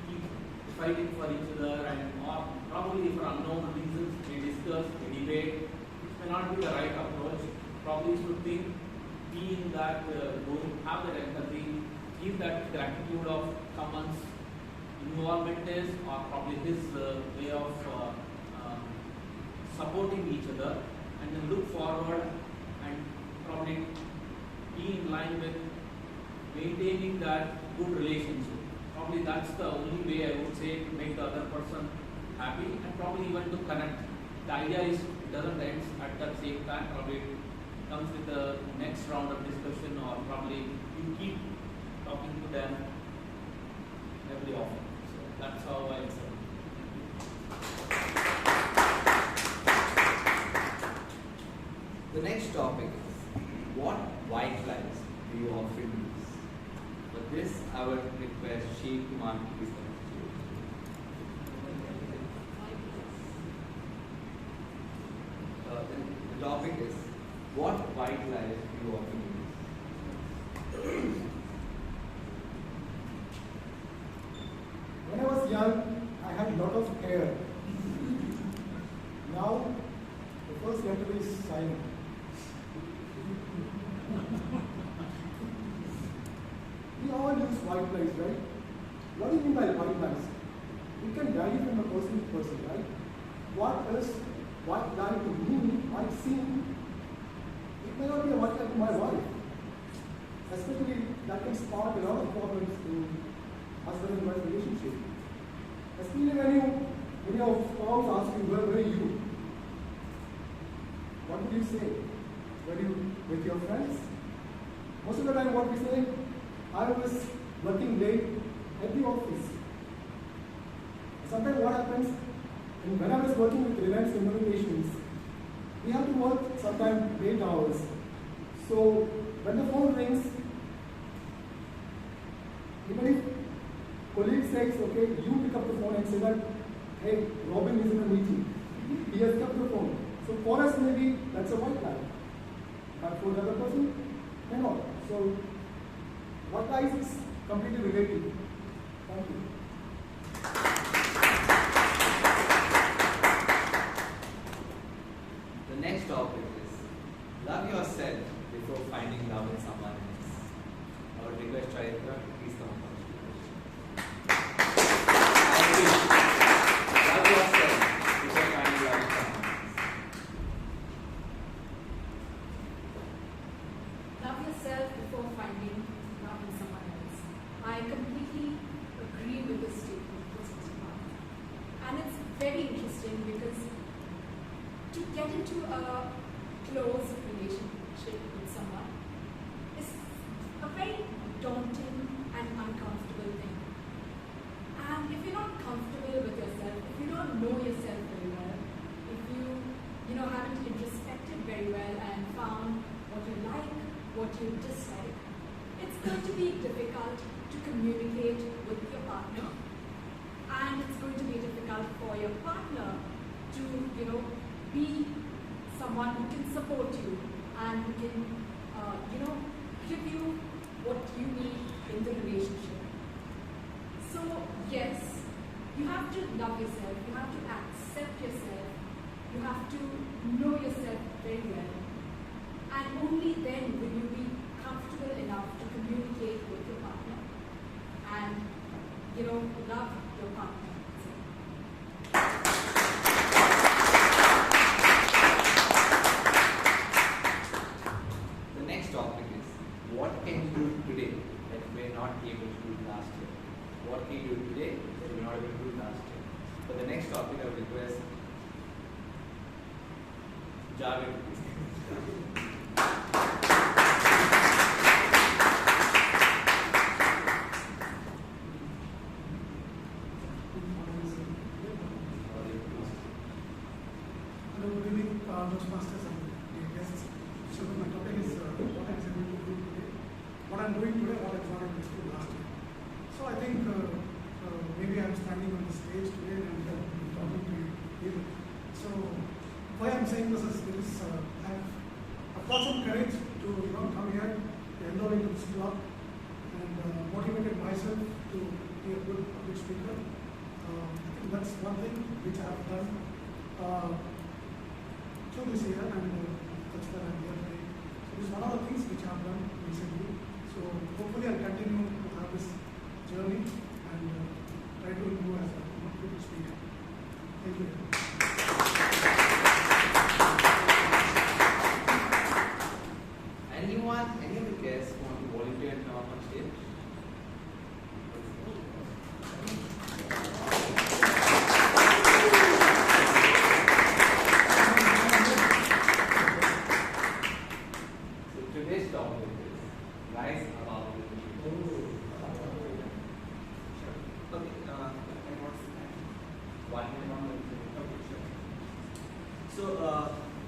keep fighting for each other, and or probably for unknown reasons they discuss, they debate. It may not be the right approach. Probably should think, be in that have that empathy, give that gratitude of someone's involvement is, or probably his way of supporting each other, and then look forward and probably be in line with maintaining that good relationship. Probably that's the only way I would say to make the other person happy, and probably even to connect. The idea is it doesn't end at that same time. Probably it comes with the next round of discussion, or probably you keep talking to them every often. So that's how I say. The next topic is, what white lies do you often use? For this, I would request Sheikh Kumar to please come to you. The topic is, what white lies do you often use? When I was young, I had a lot of hair. Now, the first letter is silent. We all use white lies, right? What do you mean by white lies? It can vary from a person to person, right? What is white lie to me might seem, it may not be a white lie to my wife. Especially, that can spark a lot of problems in husband and wife relationship. Especially when your spouse asks you, where were you? What would you say? Were you with your friends? Most of the time what we say, I was working late at the office. Sometimes what happens, and when I was working with Reliance Communications, we have to work sometimes late hours. So when the phone rings, even if colleague says, okay, you pick up the phone and say that, hey, Robin is in a meeting. He has kept the phone. So for us maybe that's a white lie. But for the other person, not. So white lies is completely related. Thank you. The next topic is, love yourself before finding love in someone else. I would request Chaitra to please come up. Thank you. Love yourself before finding love in someone else. Love yourself before finding love in someone else. I completely agree with this statement, Mr. Mark. And it's very interesting because to get into a close relationship with someone is a very daunting and uncomfortable thing. And if you're not comfortable with yourself, if you don't know yourself very well, if you haven't introspected very well and found what you like, what you dislike, it's going to be difficult to communicate with your partner, and it's going to be difficult for your partner to, be someone who can support you and who can, give you what you need in the relationship. So yes, you have to love yourself, you have to accept yourself, you have to know yourself very well. And only then will you be comfortable enough to communicate with your partner and, love your partner. The next topic is, what can you do today that you were not able to do last year? What can you do today that you were not able to do last year? For the next topic, I would request Javed to please. Hello, good evening, Toastmasters and guests. So my topic is what I'm able to do today, what I'm doing today, what I was not able to do last year. So I think maybe I'm standing on the stage today and I'm talking So why I'm saying this is I've got some courage to come here, enroll into this club, and motivated myself to be a good public speaker. I think that's one thing which I have done through this year, and that's why I'm here today. So this is one of the things which I have done recently. So hopefully I'll continue to have this journey and try to improve as a public speaker. Thank you. Any of the guests want to volunteer and come up on stage? So today's topic is rise above the Okay, one minute. Okay, sure. So,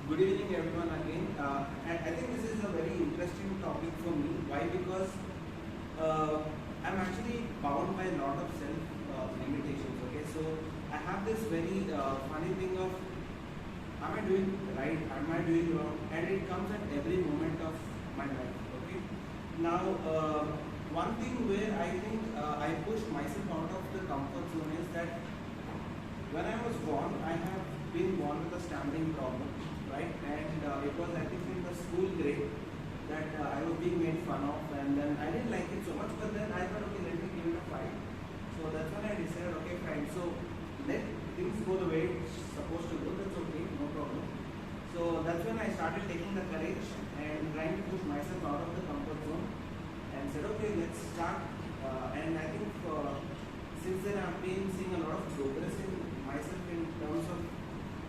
good evening everyone again. I think this is a very interesting topic for me. Why? Because I'm actually bound by a lot of self-limitations. Okay, so I have this very funny thing of, am I doing right? Am I doing wrong? And it comes at every moment of my life. Okay. Now, one thing where I think I pushed myself out of the comfort zone is that when I was born, I have been born with a stammering problem, right? And it was, I think, in the school grade that I was being made fun of, and then I didn't like it so much, but then I thought, okay, let me give it a try. So that's when I decided, okay, fine. So let things go the way it's supposed to go. That's okay, no problem. So that's when I started taking the courage and trying to push myself out of the comfort zone and said, okay, let's start. And I think since then I've been seeing a lot of progress in myself in terms of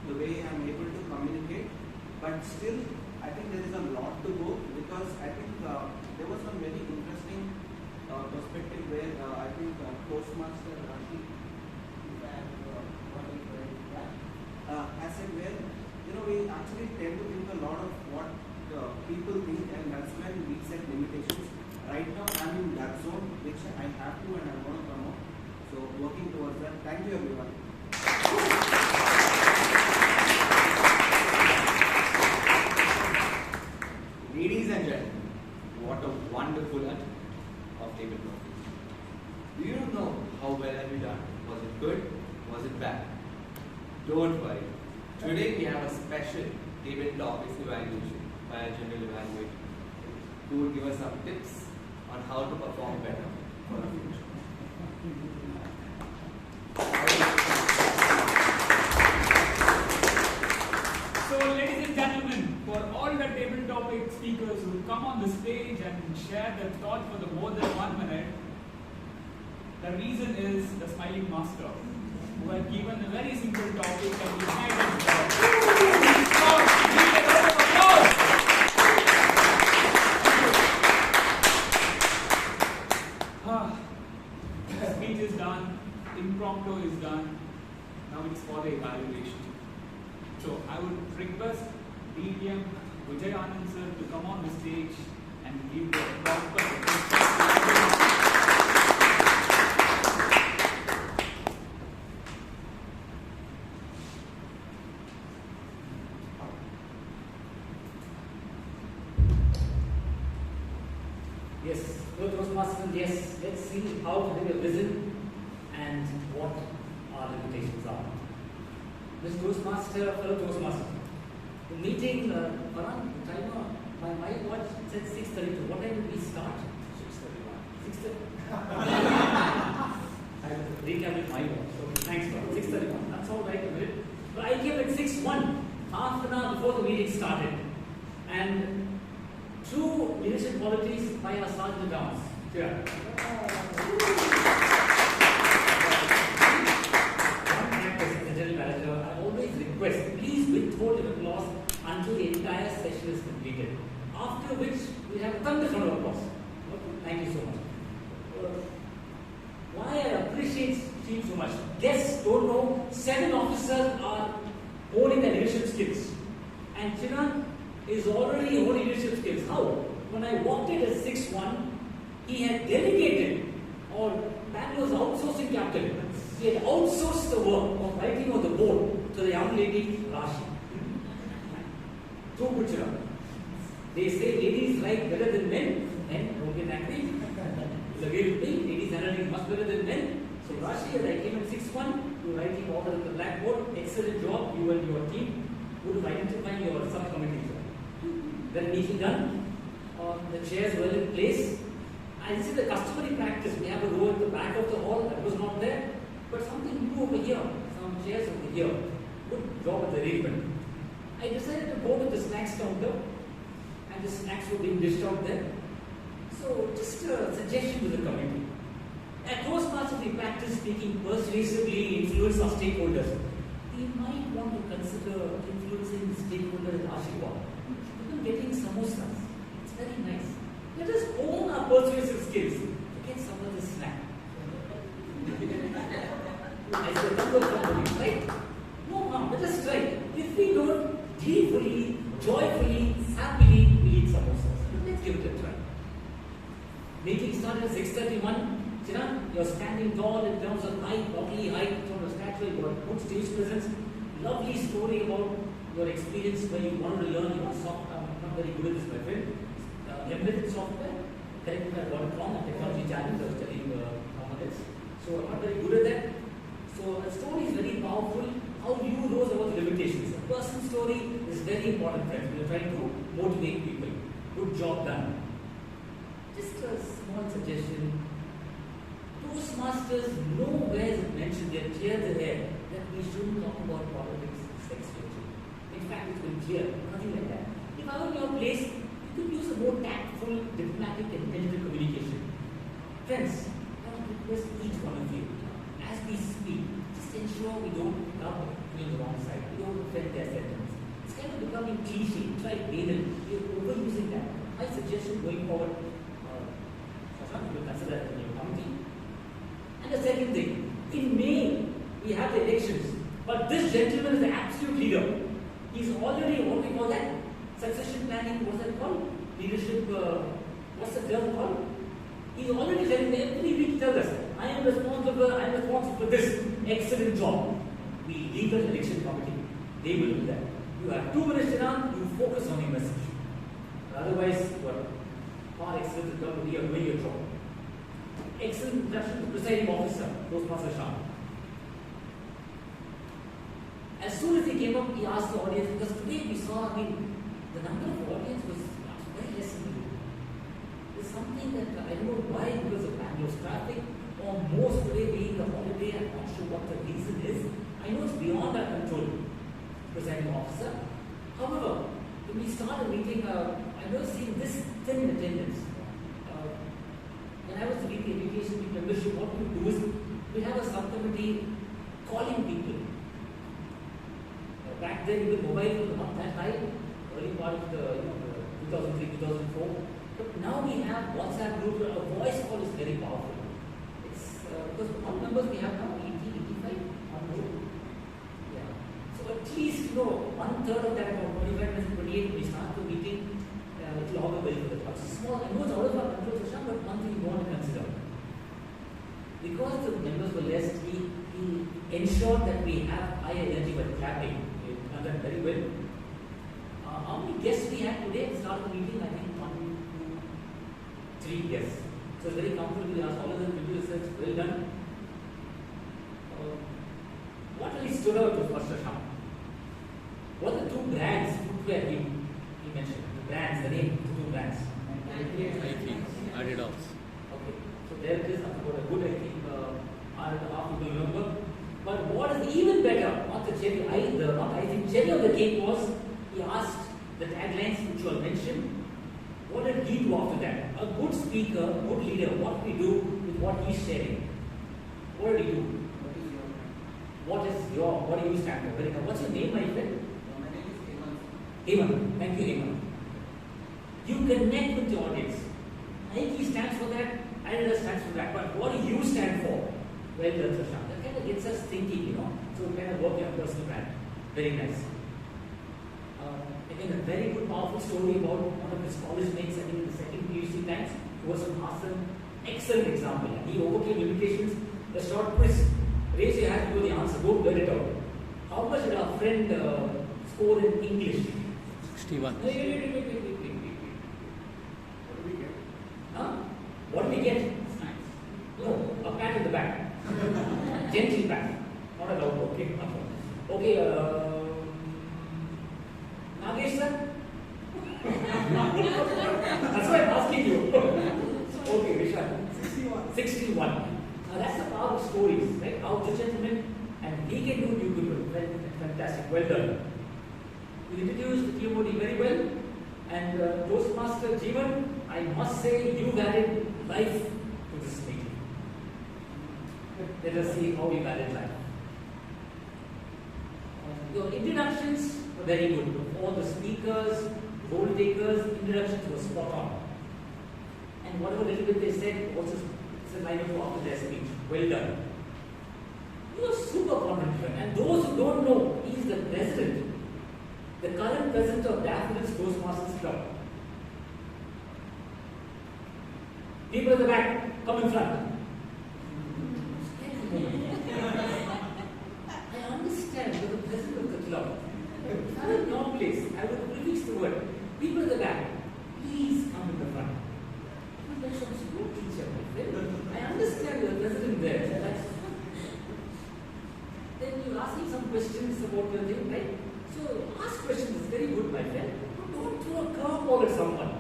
the way I'm able to communicate. But still, I think there is a lot to go, because I think there was some very interesting perspective where I think Toastmaster Rashi has said where we actually tend to think a lot of what people think, and that's when we set limitations. Right now I'm in that zone which I have to and I want to come out. So working towards that. Thank you everyone. Ladies and gentlemen, what a wonderful art of table talk. Do you know how well have you done? Was it good? Was it bad? Don't worry. Today we have a special table topics evaluation by a general evaluator who will give us some tips on how to perform better for the future. So, ladies and gentlemen, for all the table topic speakers who come on the stage and share their thought for the more than 1 minute, the reason is the smiling master, who had given a very simple topic and decided the speech is done, impromptu is done, now it's for the evaluation. So I would request DDM Vijay Anand sir to come on the stage and give the proper Yes, good Toastmasters, yes, let's see how to have a vision and what our limitations are. This Toastmaster, fellow Toastmaster, the meeting, Farhan, the timer, my watch said 6:32. What time did we start? 6:31. 6:30. I recapped my watch. Okay, thanks, Farhan. 6:31. That's all right a minute. But I came at 6:01, half an hour before the meeting started. And true leadership qualities by our Sergeant at Arms. Yeah. One practice as a general manager, I always request, please withhold your applause until the entire session is completed. After which we have a thunderful of applause. Okay, thank you so much. Why I appreciate team so much. Guests don't know, 7 officers are holding their leadership skills. And Chiran is already holding leadership skills. How? When I walked in at 6:1, he had delegated, or Bangalore's outsourcing captain, he had outsourced the work of writing on the board to the young lady, Rashi. Too good, children. They say ladies write better than men. Men don't get angry. It's a way to think. Ladies handling much better than men. So Rashi, as I came in 6-1, you writing all over the blackboard. Excellent job, you and your team. Good identifying your subcommittees. Very neatly done. The chairs well in place. And this is the customary practice. We have a row at the back of the hall that was not there. But something new over here. Some chairs over here. Good job at the arrangement. I decided to go with the snacks counter. And the snacks were being dished out there. So just a suggestion to the committee. At Toastmasters, we practice speaking persuasively, influence our stakeholders. We might want to consider influencing the stakeholders at Ashirwad. Even getting samosas. It's very nice. Let us own our persuasive skills. Forget some of the snack. I said, come on, right? No harm, let us try. If we don't, gleefully, joyfully, happily, we eat samosas. Let's give it a try. Meeting started at 6:31. Chiran, you're standing tall in terms of height, bodily height, in terms of stature, you got good stage presence. Lovely story about your experience where you wanted to learn your software. I'm not very good at this, my friend. Embedded software. Correct me if I got it wrong. Technology challenge, I was telling this. So I'm not very good at that. So a story is very powerful. How you rose about the limitations. A person's story is very important, friends. We're trying to motivate people. Good job done. Just a small suggestion. Toastmasters nowhere is mentioned, they're clear ahead that we shouldn't talk about politics sexually. In fact, it's been clear, nothing like that. If I were in your place, you could use a more tactful, diplomatic, and intelligent communication. Friends, I want to request each one of you, as we speak, just ensure we don't rub you on the wrong side, we don't offend their sentiments. It's kind of becoming cliche, try banal, we're overusing that. My suggestion going forward, Shashank, you will consider that in your committee. And the second thing, in May, we have the elections, but this gentleman is the absolute leader. He's already, what do we call that? Succession planning, what's that called? Leadership, what's the term called? He's already telling me, every week he tells us, I am responsible for this excellent job. We leave the election committee. They will do that. You have 2 minutes to run, you focus on your message. Otherwise, what? Far excellence is going to be a doing your job. Excellent introduction to presiding officer, Toastmaster Shah. As soon as he came up, he asked the audience, because today we saw, the number of audience was very less than usual. There's something that I don't know why, because of Bangalore's traffic, or most today being a holiday, I'm not sure what the reason is. I know it's beyond our control, presiding officer. However, when we started meeting, I was seeing this thin attendance. When I was the VP Education membership, what we do is we have a subcommittee calling people. Back then, the mobile was not that high, early part of the 2003, 2004. But now we have WhatsApp group, a voice call is very powerful. It's because what numbers we have now, 80, 85, yeah. So at least, 1/3 of that, about 25 minutes, 28, we start the meeting. It will all be very good. It's small. I know it's out of our control, but one thing you want to consider. Because the members were less, he ensured that we have high energy by clapping. We've done that very well. How many guests we had today at the start of the meeting? I think 1, 2, 3 guests. So it's very comfortable. We asked all of them to do research. Well done. What really stood out was Mr. Shah. What are the 2 brands footwear he mentioned? Brands, the name, 2 brands. Nike, Adidas. Okay, so there it is, about a good, I think, hour and a half, you remember. But what is even better, not the cherry, cherry of the cake was, he asked the taglines which you all mentioned. What did he do after that? A good speaker, a good leader, what do we do with what he's sharing? What did he do? What do you stand for? What's your name, my friend? My name is Hemant. Thank you, Hemant. You connect with the audience. Nike stands for that, Adidas stands for that, but what do you stand for? Well done, Shashank. That kind of gets us thinking, so kind of work on personal brand. Very nice. Again, a very good, powerful story about one of his college mates, I think in the second PhD times, who was from Hassan. Excellent example. He overcame limitations. A short quiz. Raise your hand to know the answer. Don't blurt it out. How much did our friend score in English? 61. Wait. Huh? What did we get? No, a pat in the back. Gentle pat. Not a loud, okay. Okay, Nagesh sir? That's why I'm asking you. Okay, Vishal. 61. Now that's the power of stories, right? How the gentleman, and he can do you good. Fantastic, well done. You introduced the TMOD very well, and Toastmaster Jeevan, I must say you added life to this meeting. Let us see how you added life. Your introductions were very good. All the speakers, role takers, introductions were spot on. And whatever little bit they said, also it's a line of after their speech. Well done. You are super confident. And those who don't know, he is the president, the current president of Daffodil's Toastmasters Club. People at the back, come in front. I understand you're the president of the club. If I'm in your place, I would release the word. People at the back, please come in the front. I understand you're the president there. Then you're asking some questions about your thing, right? So ask questions is very good, my friend. Don't throw a curveball at someone.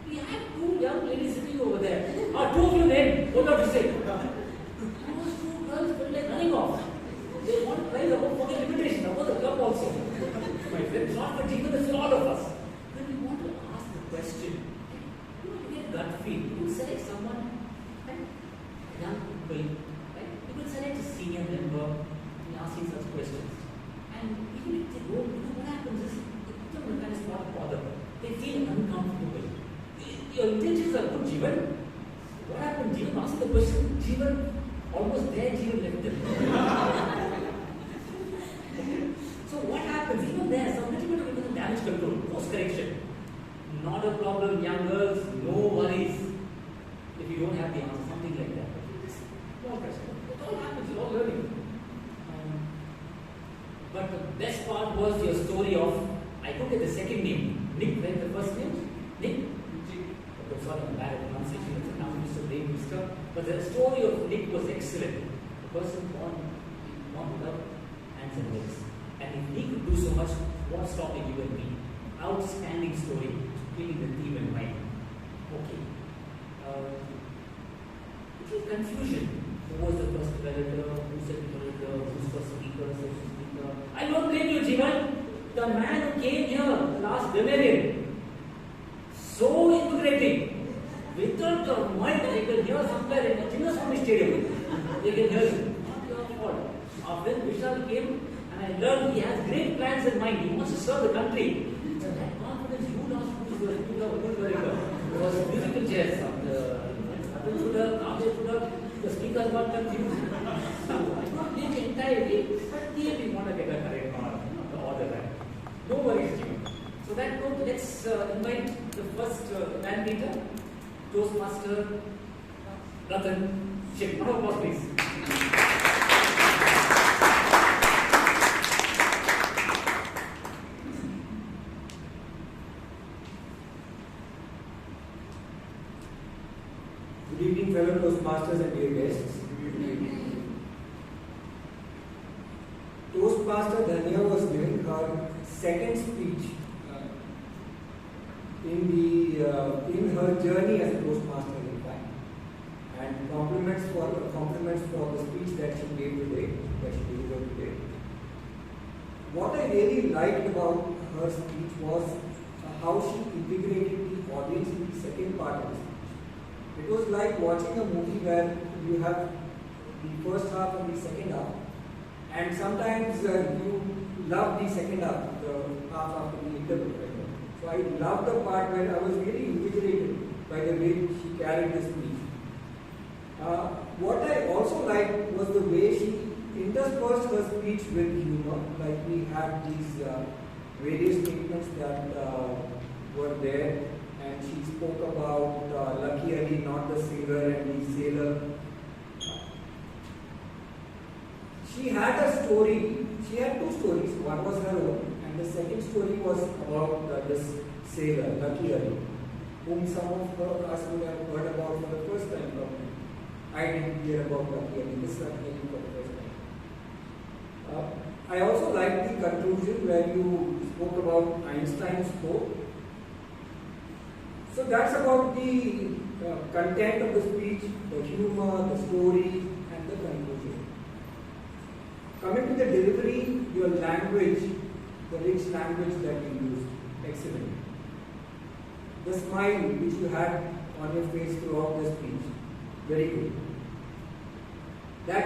We have two young ladies sitting over there. Two of you then, what do you say? Those two girls felt like running off. They want to rise above for the limitation, above the club also. My friend, it's not for Jeevan, it's for all of us. When we want to ask a question, you want to get gut feel. You will select someone, right? Young people, right? You will select a senior member in asking such questions. And even if they don't, what happens is, they put them in a kind of spot bother. They feel uncomfortable. Your intentions are good, Jeevan. What happened? Jeevan asked the question, Jeevan, almost there, Jeevan left them. So what happens? Even there, some little bit of damage control, course correction. Not a problem, young girls, no worries. If you don't have the answer, something like that. Small question. It all happens, you're all learning. But the best part was your story of, I don't get the second name. Nick, right? The first name? Nick? I'm sorry, I'm bad at pronunciation. It's a noun, Mr. Brain Mister. But the story of Nick was excellent. The person born without hands and legs. And if he could do so much, what's stopping you and me? Outstanding story, keeping the theme in mind. Okay. Little confusion. Who was the first developer? Who's the developer? Who's first speaker? Second speaker? I don't blame you, Jeevan. The man who came here, the last grammarian, so integrating. Without the mind, they can hear somewhere in the Chinnaswamy Stadium. They can hear you. Not your fault. Our friend Vishal came, and I learned he has great plans in mind. He wants to serve the country. So that confidence, you lost who's very good. There was musical chairs. The speakers got confused. So I don't blame you entirely, but clearly want to get a correct order right. No worries, Jimmy. So that note, let's invite the first band leader, Toastmaster Ratan Shik. Round of applause, please. Good evening, fellow Toastmasters and dear guests. Toastmaster Dhanya was giving her second speech in her journey as a Toastmaster, in fact, and compliments for the speech that she gave today, that she delivered today. What I really liked about her speech was how she integrated the audience in the second part of the speech. It was like watching a movie where you have the first half and the second half, and sometimes you love the second half, the half after the interval. So I loved the part where I was really invigorated by the way she carried the speech. What I also liked was the way she interspersed her speech with humor, like we had these various statements that were there. And she spoke about Lucky Ali, not the singer, and the sailor. She had a story. she had two stories. One was her own, and the second story was about this sailor, Lucky Ali, whom some of us would have heard about for the first time probably. I didn't hear about Lucky Ali, this Lucky Ali for the first time. I also liked the conclusion where you spoke about Einstein's quote. So that's about the content of the speech, the humor, the story, and the conclusion. Coming to the delivery, your language, the rich language that you used, excellent. The smile which you had on your face throughout the speech, very good. That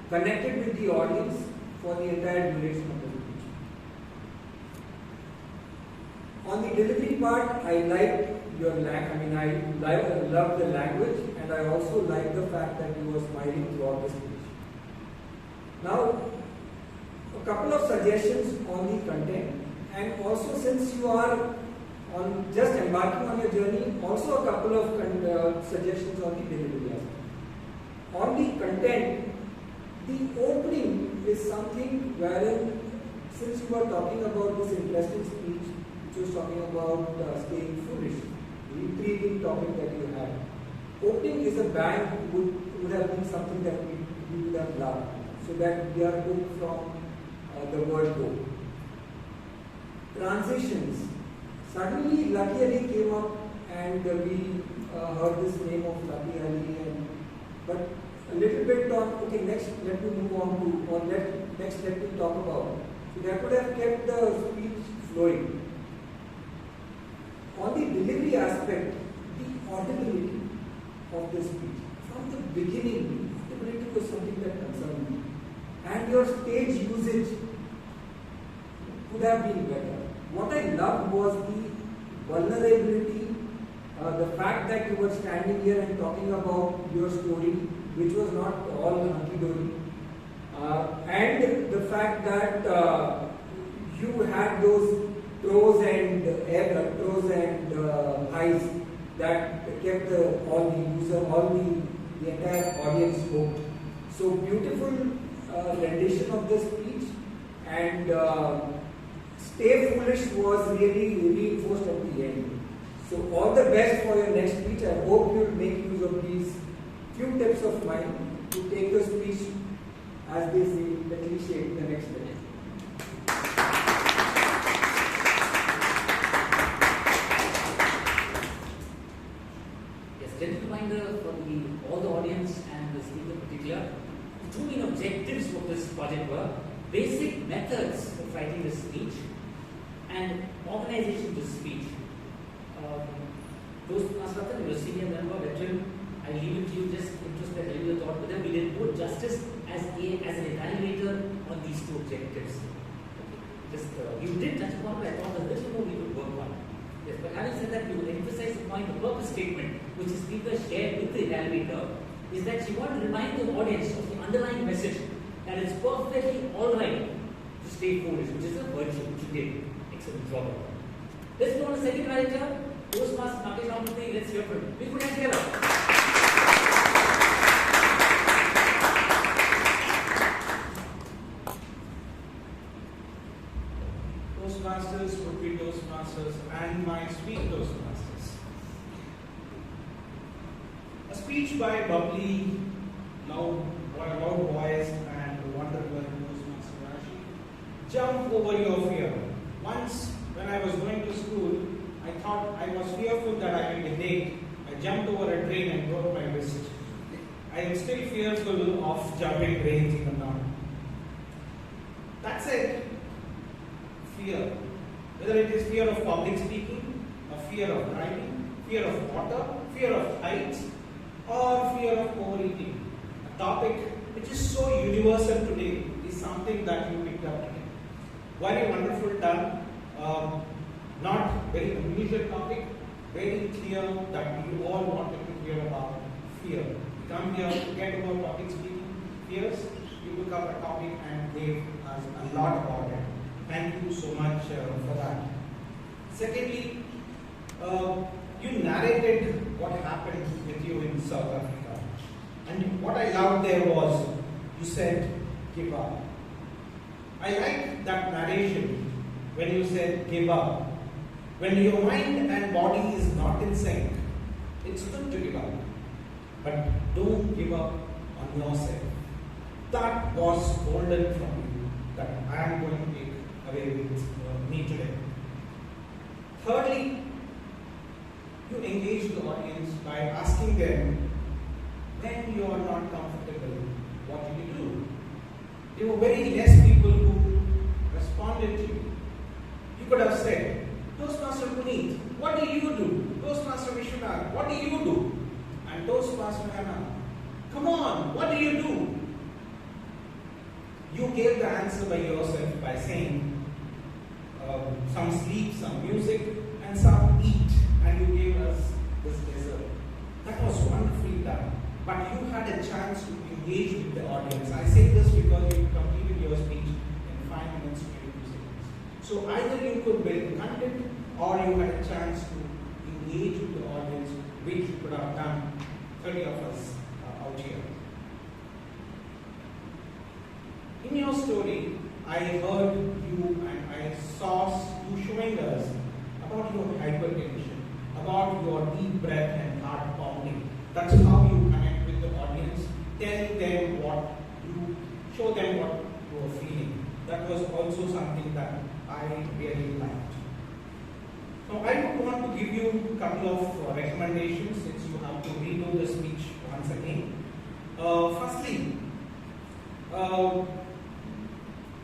connected with the audience for the entire duration of the speech. On the delivery part, I liked your I love the language, and I also like the fact that you were smiling throughout the speech. Now, a couple of suggestions on the content, and also since you are just embarking on your journey, also a couple of suggestions on the delivery aspect. On the content, the opening is something wherein, since you are talking about this interesting speech, which was talking about staying foolish, the intriguing topic that you had. Opening is a bang would have been something that we would have loved, so that we are hooked from the word go. Transitions. Suddenly Lucky Ali came up and we heard this name of Lucky Ali, but a little bit on, okay, next let me move on to, or next let me talk about. So that would have kept the speech flowing. On the delivery aspect, the audibility of the speech. From the beginning, audibility was something that concerned me. And your stage usage could have been better. What I loved was the vulnerability, the fact that you were standing here and talking about your story, which was not all hunky-dory, and the fact that you had those pros and highs that kept all the entire audience hooked. So beautiful rendition of the speech, and stay foolish was really reinforced at the end. So all the best for your next speech. I hope you'll make use of these few tips of mine to take your speech, as they say, the cliche, to the next level. Gentle reminder for all the audience and the speaker in particular, the two main objectives of this project were basic methods of writing the speech and organization of the speech. Toastmaster, you're a senior member, veteran, I leave it to you, just interested in telling your thought, whether we did both justice as an evaluator on these two objectives. You did touch upon what I thought a little more we could work on. Yes, but having said that, we will emphasize the point, the purpose statement, which the speaker shared with the evaluator, is that she wanted to remind the audience of the underlying message that it's perfectly alright to stay foolish, which is a virtue, which you did. Excellent job. Let's go on to the second evaluator, Toastmaster Nakesh Ramapathy. Let's hear from him. We put hands together. Toastmasters, would-be Toastmasters, and my speak Toastmasters. A speech by bubbly, loud voice and wonderful Toastmaster Rashi. Jump over your fear. Once, when I was going to school, I thought I was fearful that I will be late. I jumped over a drain and broke my wrist. I am still fearful of jumping drains even now. That's it. Fear. Whether it is fear of public speaking, or fear of driving, fear of water, fear of heights, or fear of overeating. A topic which is so universal today is something that you picked up today. Very wonderful done. Not very unusual topic, very clear that we all wanted to hear about fear. You come here to get over public speaking fears, you look up a topic and gave us a lot about it. Thank you so much for that. Secondly, you narrated what happened with you in South Africa. And what I loved there was, you said, give up. I like that narration when you said give up. When your mind and body is not in sync, it's good to give up. But don't give up on yourself. That was golden from you that I am going to take away with me today. Thirdly, you engage the audience by asking them, when you are not comfortable, what do you do? There were very less people who responded to you. You could have said, Toastmaster Puneet, what do you do? Toastmaster Vishwanath, what do you do? And Toastmaster Hannah, come on, what do you do? You gave the answer by yourself by saying some sleep, some music, and some eat, and you gave us this dessert. That was wonderfully done. But you had a chance to engage with the audience. I say this because you completed your speech in 5 minutes, 22 seconds. So either you could build content or you had a chance to engage with the audience, which you could have done, 30 of us out here. In your story, I heard you and I saw you showing us about your hypertension, about your deep breath and heart pounding. That's how you connect with the audience. Tell them what you, show them what you are feeling. That was also something that I really liked. Now I would want to give you a couple of recommendations since you have to redo the speech once again. Firstly,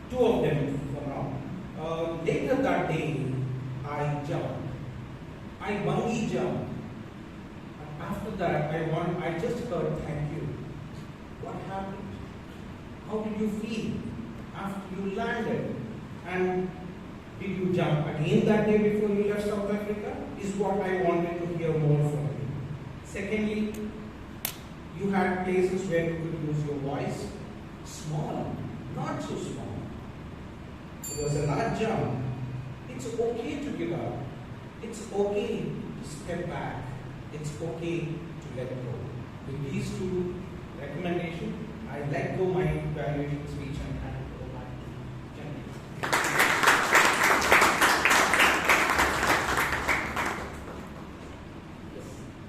two of them for now. Later that day, I jumped. I bungee jumped. After that, I just heard thank you. What happened? How did you feel after you landed? And did you jump again that day before you left South Africa? Is what I wanted to hear more from you. Secondly, you had places where you could use your voice. Small, not so small. It was a large jump. It's okay to give up. It's okay to step back. It's okay to let go. With these two recommendations, I let go my evaluation speech and hand it over back to Jenny. Yes.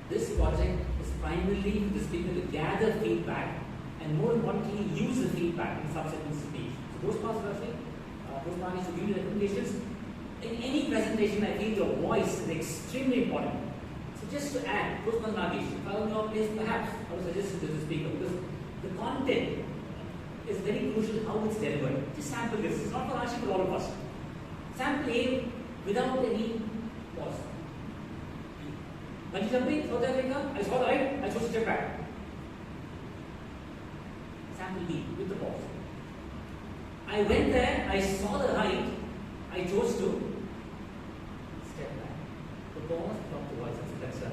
This project is primarily for the speaker to gather feedback and more importantly use the feedback in subsequent speech. So those parts are actually those parts to give you recommendations. In any presentation, I feel your voice is extremely important. So just to add, Toastmaster Nagesh, if I were in your place, perhaps I would suggest it to the speaker because the content is very crucial how it's delivered. Just sample this. It's not for Rashi, for all of us. Sample A without any pause. Bungee jumping, South Africa, I saw the right, I chose to step back. Sample B with the pause. I went there, I saw the right, I chose to step back. The pause, drop the voice, that's it.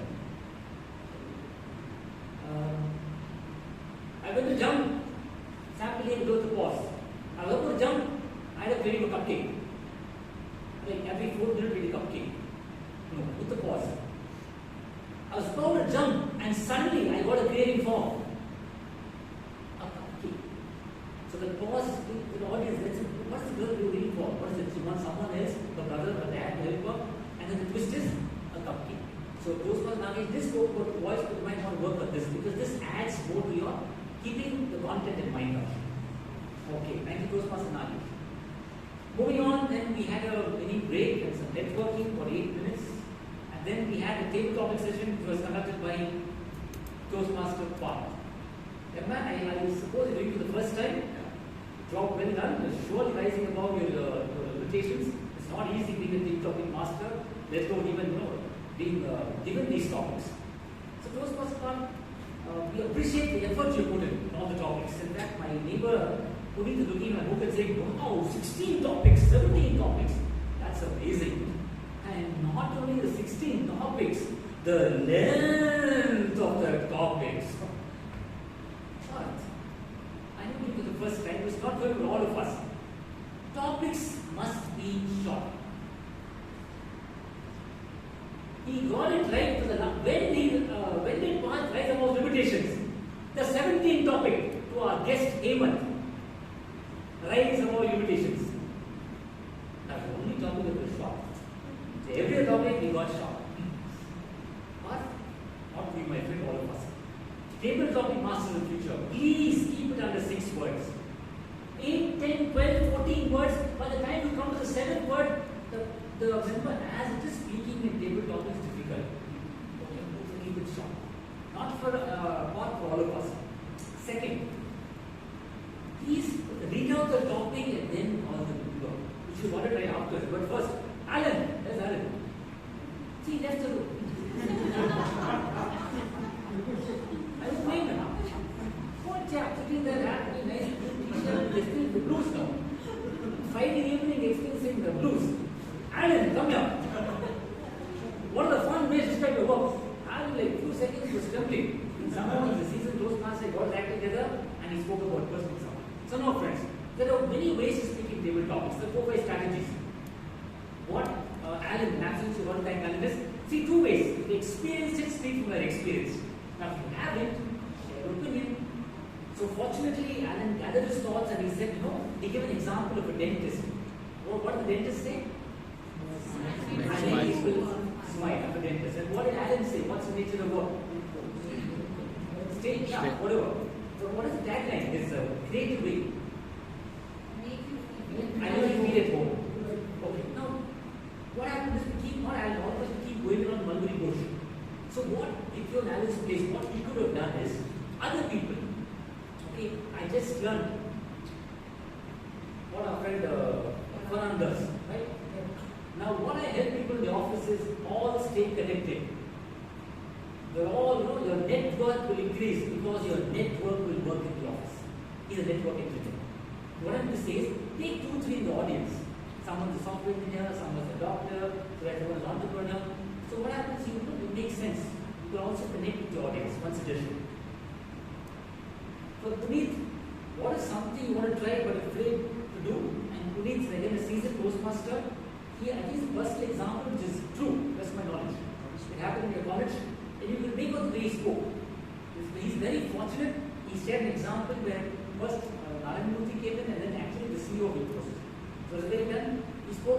I went to jump, sample A without the pause. I was about to jump, I had a creating a cupcake. Like every 4 minutes, create a cupcake. No, with the pause. I was about to jump, and suddenly I got a craving for a cupcake. So the pause, the audience, what's the girl waiting for? What is it? She wants someone else, her brother, her dad, her helper, and then the twist is a cupcake. So Toastmaster Nagesh, this voice you might not work on this because this adds more to your keeping the content in mind. Okay, thank you, Toastmaster Nagesh. Moving on, then we had a mini break and some networking for 8 minutes. And then we had a table topic session which was conducted by Toastmaster Park. I suppose you're doing it for the first time. Job well done. You're surely rising above your limitations. It's not easy being a table topic master. Let alone even being given these topics. So Toastmaster Park, we appreciate the effort you put in all the topics. In fact, my neighbor Puneet is looking at my book and saying, wow, 16 topics, 17 topics. That's amazing. And not only the 16 topics, the length of the topics. But I know for the first time, it's not going for all of us. Topics must be short. He got it right to the last. When did Parth rise above limitations? The 17th topic to our guest Hemant. Rise above limitations. That's the only topic that was short. So every topic we got short. But not we, my friend, all of us. Table topic masters in the future, please keep it under 6 words. 8, 10, 12, 14 words. By the time you come to the 7th word, the member, as it is speaking in table topic is difficult. Okay, so keep it short. Not for all of us. Second, please read out the topic and then all the people. Which you want to try after. But first, Alan, there's Alan. See, left the room. I was going now. Poor chap sitting there, having a nice t-shirt, experiencing the blues now. Friday evening, experiencing the blues. Alan, come here. What are the fun ways to describe your work? Alan, like 2 seconds, was trembling. Somehow, he's a seasoned Toastmaster, got back together, and he spoke about personal stuff. So now, friends, there are many ways to speak in table topics. There are 4-5 strategies. What Alan, absolutely one-time Alan is, see 2 ways. If you experience it, speak from your experience. Now, if you haven't, share your opinion. So fortunately, Alan gathered his thoughts and he said, he gave an example of a dentist. What did the dentist say? Smile of a dentist. And what did Alan say? What's the nature of work? Stay, yeah, whatever. So what is the tagline? It's a creative way. I know you feel at home. Okay, now, what happens is we keep not Alan, all of us keep going around mulberry bush. So what, if you're in Alan's place, what we could have done is, other people, okay, I just learned what our friend Farhan does, right? Now, what I help people in the office is all stay connected. They're all, your network will increase because your network will work in the office. He's a network engineer. What I'm going to say is, take 2, 3 in the audience. Someone's a software engineer, someone's a doctor, someone's an entrepreneur. So what happens, it makes sense. You can also connect with the audience. One suggestion. So Puneet, what is something you want to try but afraid to do? And Puneet is again a seasoned Toastmaster. He at least a personal example which is true, that's my knowledge. It happened in your college, and you can make out the way he spoke. He's very fortunate. He shared an example where first Narayan came in and then actually the CEO of Infosys. So as very well,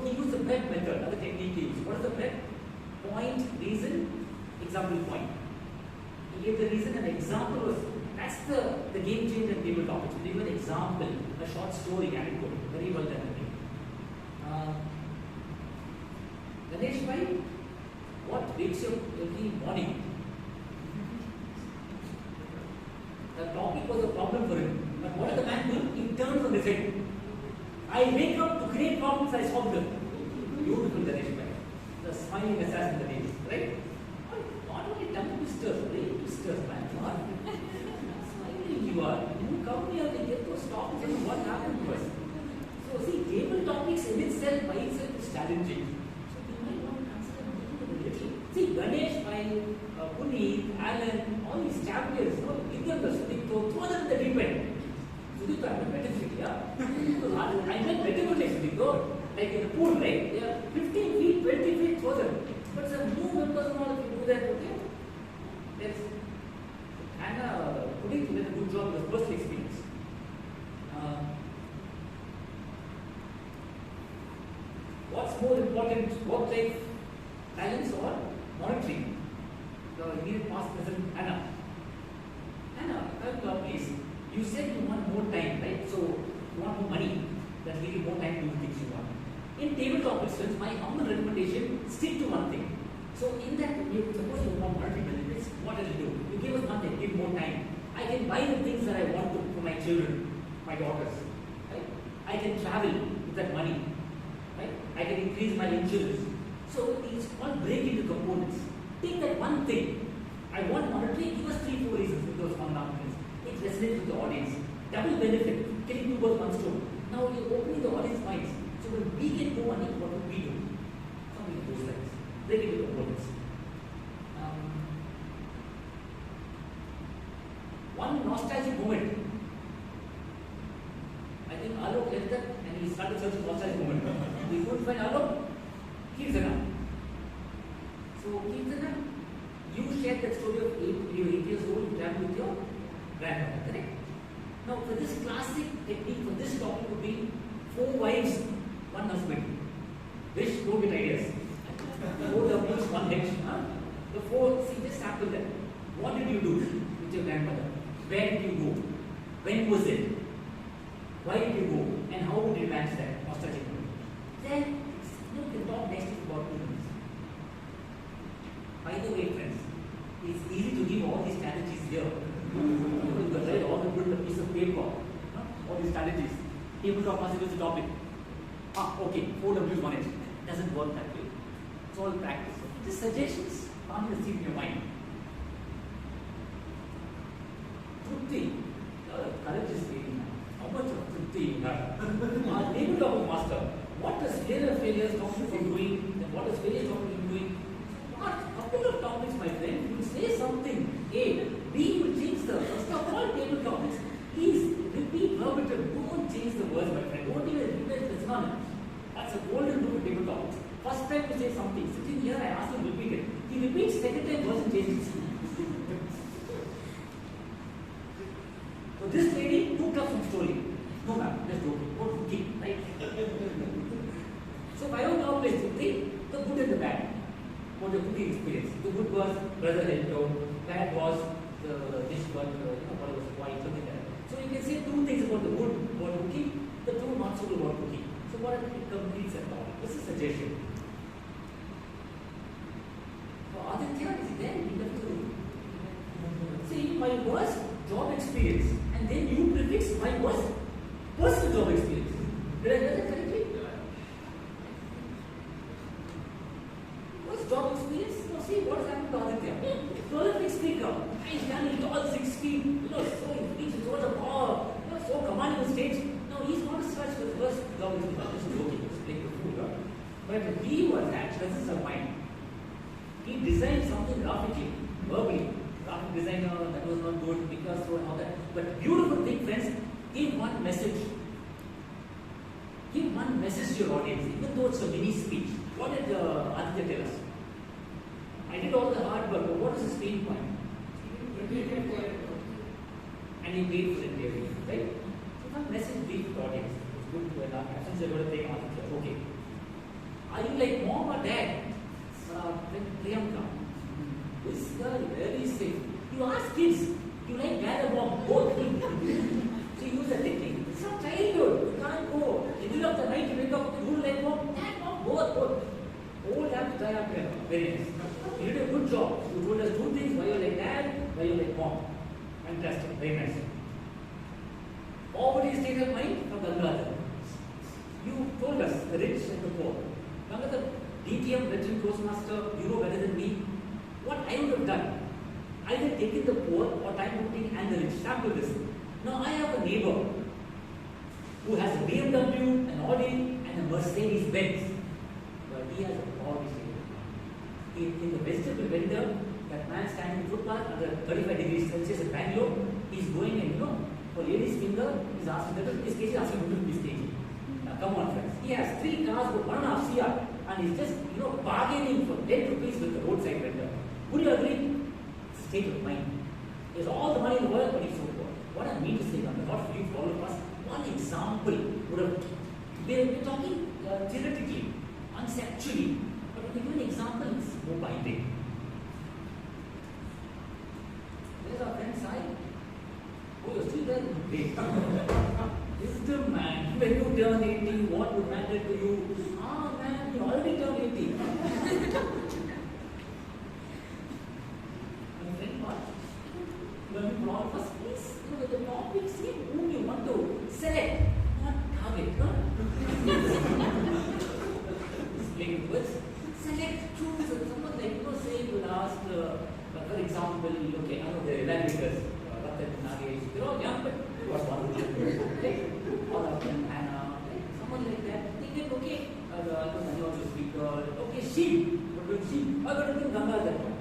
he used the PrEP method, another technique he used. What is the PrEP? Point, reason, example, point. He gave the reason and the example was, that's the game changer in table topics. We give an example, a short story, anecdote, very well done. Ganesh bhai, what wakes you up every morning? The topic was a problem for him. But what did the man do? He turned from his head. I wake up to create problems, I solve them. Beautiful Ganesh bhai. The smiling assassin that is, right? Not only tongue twisters, brain twisters, man. What? Smiling you are. You come here, they get those topics and what happened to us. So see, table topics in itself, by itself is challenging. See, Ganesh, Puneet, Alan, all these champions, give them the Sudipto, throw them in the deep end. Sudipto, I meant metaphorically, yeah? I meant metaphorically, Sudipto. Like in the pool, right? They are 15 feet, 20 feet, throw them. But some new members and all, if you do that, okay? That's, and Puneet did a good job with personal experience. What's more important, work-life balance or monitoring? The immediate past present, Anna, come to our place. You said you want more time, right? So you want more money. That will give you more time to do the things you want. In table topics, friends, my humble recommendation, stick to one thing. So in that, suppose you want monetary benefits, what will you do? You give us one thing, give more time. I can buy the things that I want to for my children, my daughters. Right? I can travel with that money. Right? I can increase my insurance. So it's called break into components. Take that one thing. I want monetary, give us 3, 4 reasons with those one things. It resonates with the audience. Double benefit, killing 2 birds, 1 stone. Now you're opening the audience minds. So when we get more money, what would we do? Something of those lines. Break into components. One nostalgic moment. I think Alok left that and he started searching nostalgic moment. We couldn't find Alok. Kirtana. So Kirtana, you shared that story of 8 years old, you traveled with your grandmother, correct? Now for this classic technique, for this topic would be 4 wives, 1 husband. Wish, don't get ideas. 4 W's, 1 H. Huh? The 4, see, just sample them. What did you do with your grandmother? Where did you go? When was it? Why did you go? And how would you match that? Nostalgic. Then, you can talk next week about 2 minutes. By the way, friends, it's easy to give all these strategies here. You can write all the put a piece of paper. All these strategies. Tabletop master is the topic. Okay, 4 W's, 1 H. It doesn't work that way. It's all practice. Just suggestions, plant the seed in your mind. Trupti, courage is failing. How much of Trupti you have? Tabletop master, what does failure stop you from doing? And what does failure stop you from doing? What? Couple of topics, my friend. You say something. A, B will change the first of all table topics. Please repeat verbatim. Don't change the words, my friend. Don't even repeat the synonyms. That's a golden rule of table topics. First time you say something, sitting here, I ask him to repeat it. He repeats, second time, person changes. So this lady took up some story. No ma'am, just joking. What cooking, right? So bio is the good and the bad. What the cooking experience. The good was brother helped out. Bad was the dish got what was white, something like that. So you can say 2 things about the good about cooking, the 2 not so good about cooking. So what it completes a topic. This is a suggestion. For Aditya is there, you have to see my worst job experience, and then you prefix my worst personal job experience. Did I get that correctly? Worst job experience? No, see what has happened to Aditya. Prolific speaker. He's standing tall, 6 feet, so in speech, so much of power, so commanding the stage. No, he's not such the worst job experience. I'm just joking, just playing the fool. But he was at presence of mind. He designed something graphically, verbally. Graphic designer, that was not good, Picasso and all that. But beautiful thing, friends, give one message. Give one message to your audience, even though it's a mini speech. What did Aditya tell us? I did all the hard work, but what is his pain point? And he paid for it daily, right? So one message leave the audience. It's good to enough. Since you're going to take Aditya, okay. Are you like mom or dad? Priyanka. This girl very safe. You ask kids, you like dad or mom? Both. So you use a technique. It's not childhood. You can't go. In the middle of the night, you wake up, you like mom, dad, mom, both. Old have to die up here. Very nice. You did a good job. You told us 2 things, why you like dad, why you like mom. Fantastic. Very nice. Poverty state of mind from Bangalore. You told us the rich and the poor. Bangalore, DTM, veteran Toastmaster, you know better than me. What I would have done, either taken the poor or time putting and the rich. Sample this. Now I have a neighbor who has a BMW, an Audi, and a Mercedes Benz. But he has a poverty state of mind. In the vegetable vendor, that man standing in footpath under 35 degrees Celsius in Bangalore, he's going and for lady's finger, he's asking that this case, he's asking him to be staging. Now come on friends. He has 3 cars for 1.5 CR and he's just bargaining for 10 rupees with the roadside vendor. Would you agree? It's a state of mind. He has all the money in the world, but he's so poor. What I mean to say, not for you, for all of us, one example would have. We're talking theoretically, conceptually, but when we give an example, it's more binding. Where's our friend Sai? Oh, you're still there? Great. Wisdom, man. When you turn 80, what would matter to you? Man, you already turned 80. My friend, what? When you brought us, please, with the topic, see whom you want to select, not target. Explain words. Select, choose, someone like, say you will ask, for example, okay, I know the evaluators, Ratan, Nagesh, they're all young, but was one of them, right? All of them, Anna, right? Someone like that, they get, okay, I was also a speaker, okay, sheep, what about sheep? I got to bring Ganga at that point.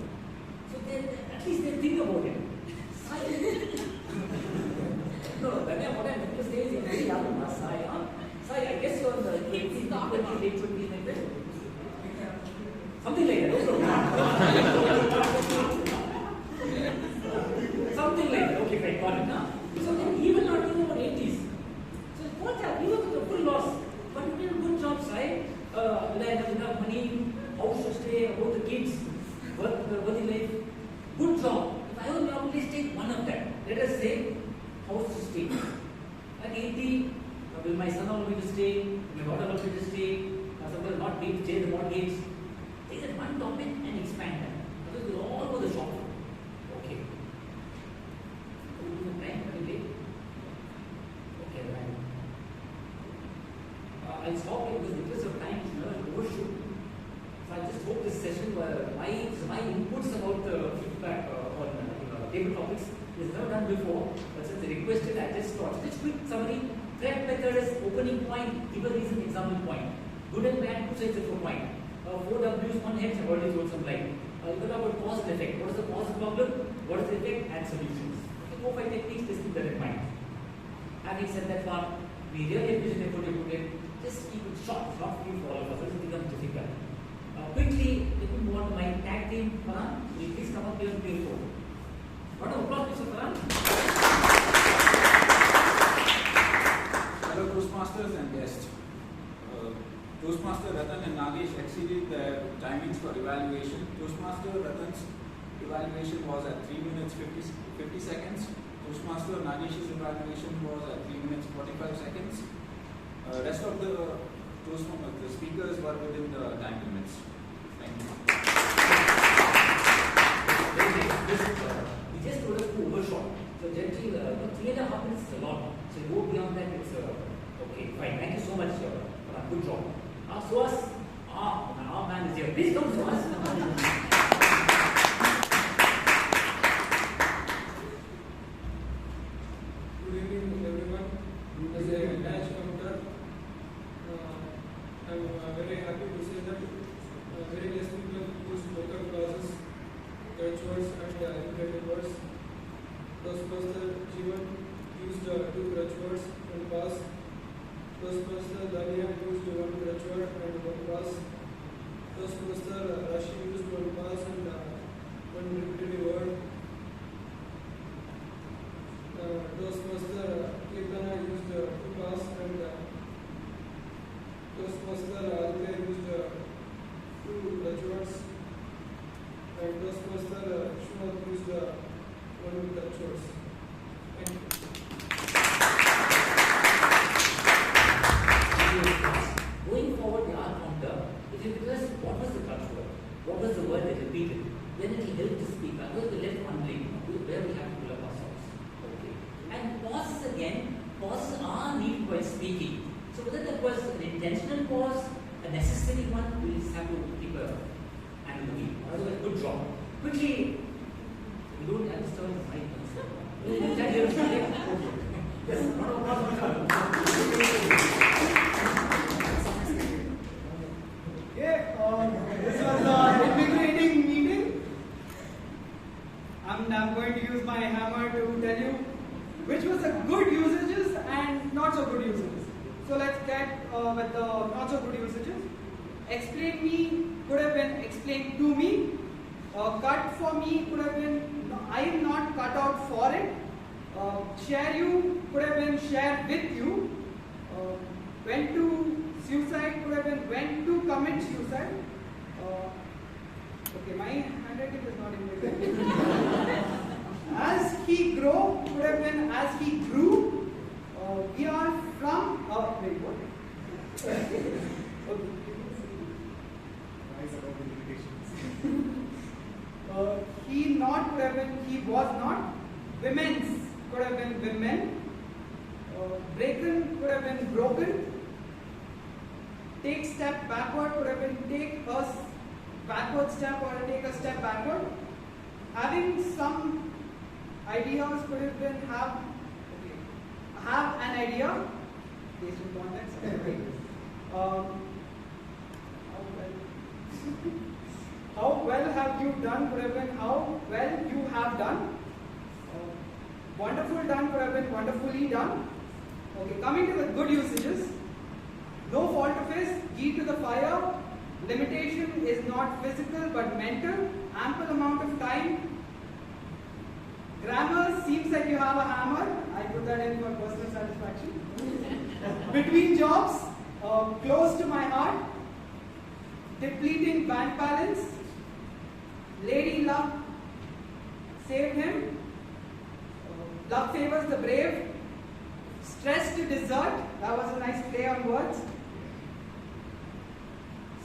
So at least they think about it. No, what I'm going to say is, it's very young, Sai, I guess you're in the late 20s, like that. Something like that, no problem. Something like that, okay, fine, got it now. So then he will not think about 80s. So what happened? He was a full loss. But you did a good job, Sai. Will I have let us say, house to stay. At 80, will my son allow me to stay? Will my daughter allow me to stay? Somebody will not be to change the mortgage. Take that one topic and expand that. Because we're all over the shop. Okay. Okay, right. I'll stop here because the interest of time is never overshoot. So I just hope this session, my inputs about the feedback on table topics is never done before. But since they requested, I just thought, just quick summary. Threat method is opening point, give a reason, example point. Good and bad, two sides of a point. 4 W's, 1 H, I've already told some light. You talk about cause and effect. What is the cause of the problem? What is the effect? And solutions. Okay, 4 5 techniques, just keep that in mind. Having said that one, we really appreciate the effort you put in. Just keep it short, it's not free for all of us, it becomes difficult. Quickly, let me move on to my tag team. Farhan, will you please come up here and play for? Round of applause, Mr. Farhan. Hello, Toastmasters and guests. Toastmaster Ratan and Nagesh exceeded their timings for evaluation. Toastmaster Ratan's evaluation was at 3 minutes 50 seconds. Toastmaster Nagesh's evaluation was at 3 minutes 45 seconds. Rest of the speakers were within the time limits. Thank you. We just told us to overshot. So gently, 3.5 minutes is a lot. So go beyond that, it's okay, fine. Thank you so much, Farhan. Good job. Suhas, our man is here. Please come, Suhas. Good evening, everyone. As a badge counter, I'm very happy to say that very less people use local clauses, crutch words, and imperative words. Toastmaster Jeevan used 2 crutch words and pass. Toastmaster Dania used 1 crutch word and 1 pass. Toastmaster Rashi used 1 pass and 1 repetitive word. Toastmaster Kirtana used 2 pass and Toastmaster Aditya used 2 crutch words and Toastmaster Shumat used 1 crutch words. Thank you. Going forward, the art counter, if you tell us what was the crutch word, what was the word that repeated, then it will help the speaker. Otherwise, we're left wondering where we have to pull up ourselves. Okay. And pauses again, pauses are needed while speaking. So whether that was an intentional pause, a necessary one, we just have to keep a hand on the wheel. Otherwise, good job. Quickly, we don't understand the mic. Yes, not a problem. This was an invigorating meeting. I'm going to use my hammer to tell you which was the good usages and not so good usages. So let's get with the not so good usages. Explain me could have been explained to me. Cut for me could have been I am not cut out for it. Share you could have been shared with you. Went to suicide could have been went to commit suicide. Okay, my handwriting is not in. As he grow could have been as he grew. We are from. Very good. Okay. He not could have been. He was not. Women's could have been women. Broken could have been broken. Take step backward could have been take a backward step or take a step backward. Having some ideas could have been have an idea based on context. How well have you done could have been how well you have done. Wonderful done could have been wonderfully done. Okay, coming to the good usages. No fault of his, key to the fire. Limitation is not physical but mental. Ample amount of time. Grammar seems like you have a hammer. I put that in for personal satisfaction. Between jobs, close to my heart. Depleting bank balance. Lady luck saved him. luck favors the brave. Stress to dessert, that was a nice play on words.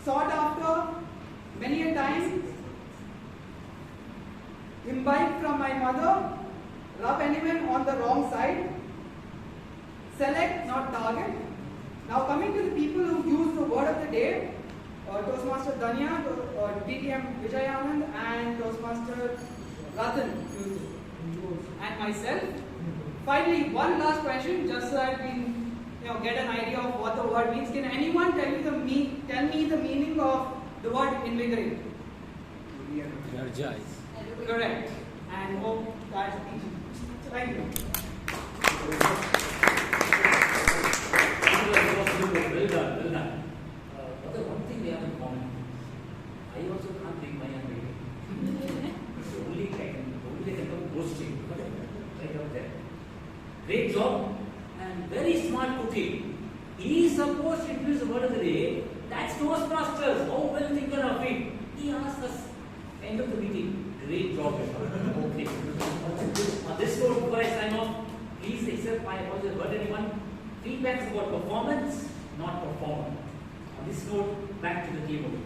Sought after many a time. Imbibe from my mother. Rub anyone on the wrong side. Select, not target. Now coming to the people who use the word of the day, Toastmaster Danya, DTM Vijayanand and Toastmaster Ratan used it. And myself. Finally, one last question, just so that we get an idea of what the word means. Can anyone tell me the meaning of the word invigorate? Energize. Correct. And hope that's easy. Thank you. Well done. But the one thing we have in common, I also can't drink my own beer. Only I can come boasting. Right out there. Great job and very smart cooking. He is supposed to introduce the word of the day. That's Toastmasters. How well thinker of it. He asked us end of the meeting. Great job. Okay. On this note, before I sign off, please accept my apologies. But anyone, feedback is about performance, not performer. On this note, back to the keyboard.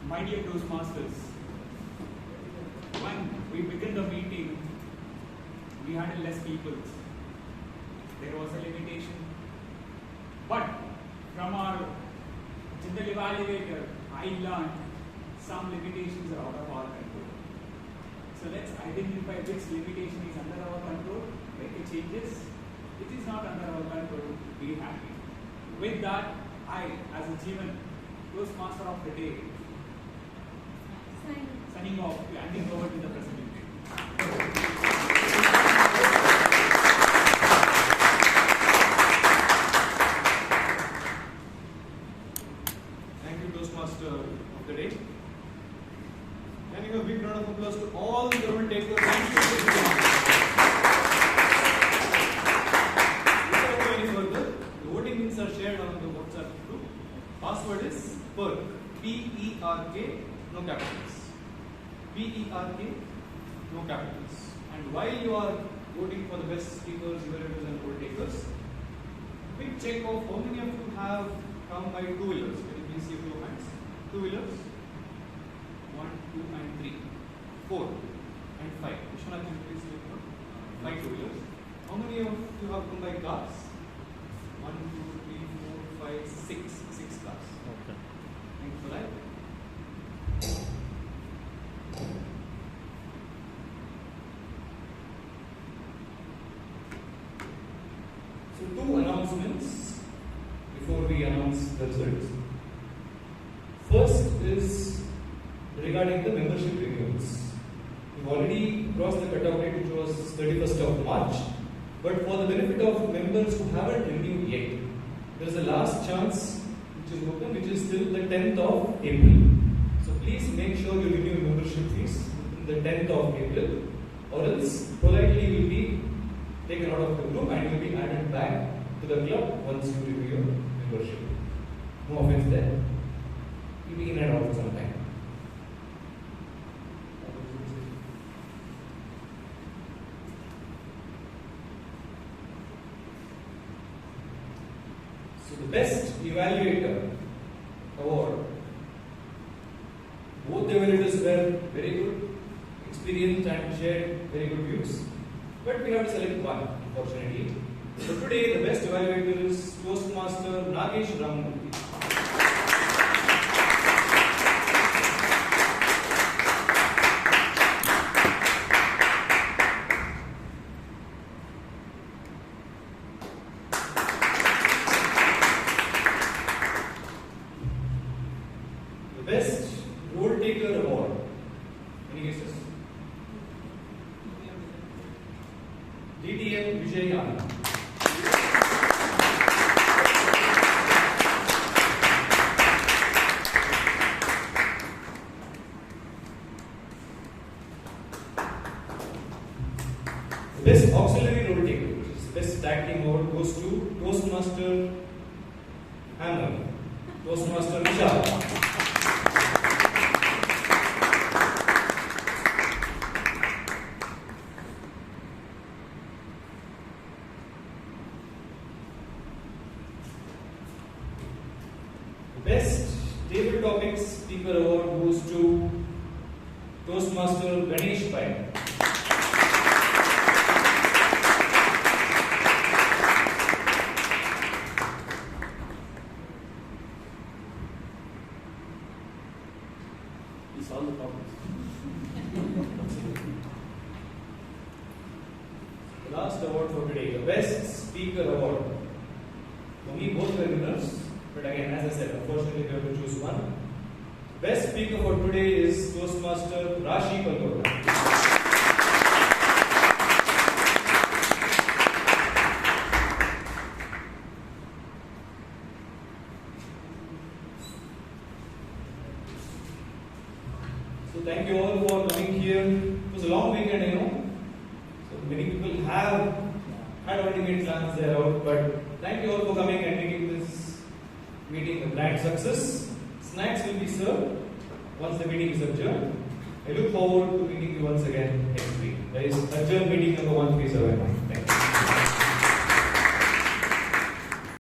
My dear Toastmasters, when we began the meeting, we had less people. There was a limitation. But from our general evaluator, I learned some limitations are out of our control. So let's identify which limitation is under our control, make the changes. It is not under our control, be happy. With that, I, as a Jeevan, Toastmaster of the day, signing off, handing over to the president. Thank you, Toastmaster of the day. Can you give a big round of applause to all the government takers? Before we go any further, the voting links are shared on the WhatsApp group. Password is PERK, P-E-R-K, no capitals. P-E-R-K, no capitals. And while you are voting for the best speakers, evaluators and poll takers, quick check of how many of you have come by two-wheelers. Can you please see a few hands? Two-wheelers. 1, 2 and 3. 4 and 5. Vishwanath, can you please see 5 two-wheelers. How many of you have come by cars? 1, 2, 3, 4, 5, 6. 6 cars. Okay. Thank you for that. So, 2 announcements before we announce the results. First is regarding the membership renewals. We've already crossed the cutoff date, which was 31st of March. But for the benefit of members who haven't renewed yet, there is a last chance which is open, which is till the 10th of April. So please make sure you renew your membership fees within the 10th of April, or else politely you will be taken out of the group and you will be added back to the club once you renew your membership. No offense there. You'll be in and out for some time. So the best evaluator award, both the evaluators were very good, experienced and shared very good views. But we have to select one, unfortunately. So today the best evaluator is Toastmaster Nagesh Ramamurthy. The best role taker award. Any guesses? DTM Vijayanand. The best auxiliary role taker, which is the best tag team award, goes to Toastmaster Hammer, Toastmaster Vishal. Toastmaster Ganesh Pai. He solved the problems. The last award for today, the Best Speaker Award. For me, both were winners, but again, as I said, unfortunately, we have to choose one. Best speaker for today is Toastmaster Rashi Kalkota. So thank you all for coming here. It was a long weekend, I know. So many people have had already made plans there out, but thank you all for coming and making this meeting a grand success. Snacks will be served once the meeting is adjourned. I look forward to meeting you once again next week. That is adjourned meeting number 1379. Thank you.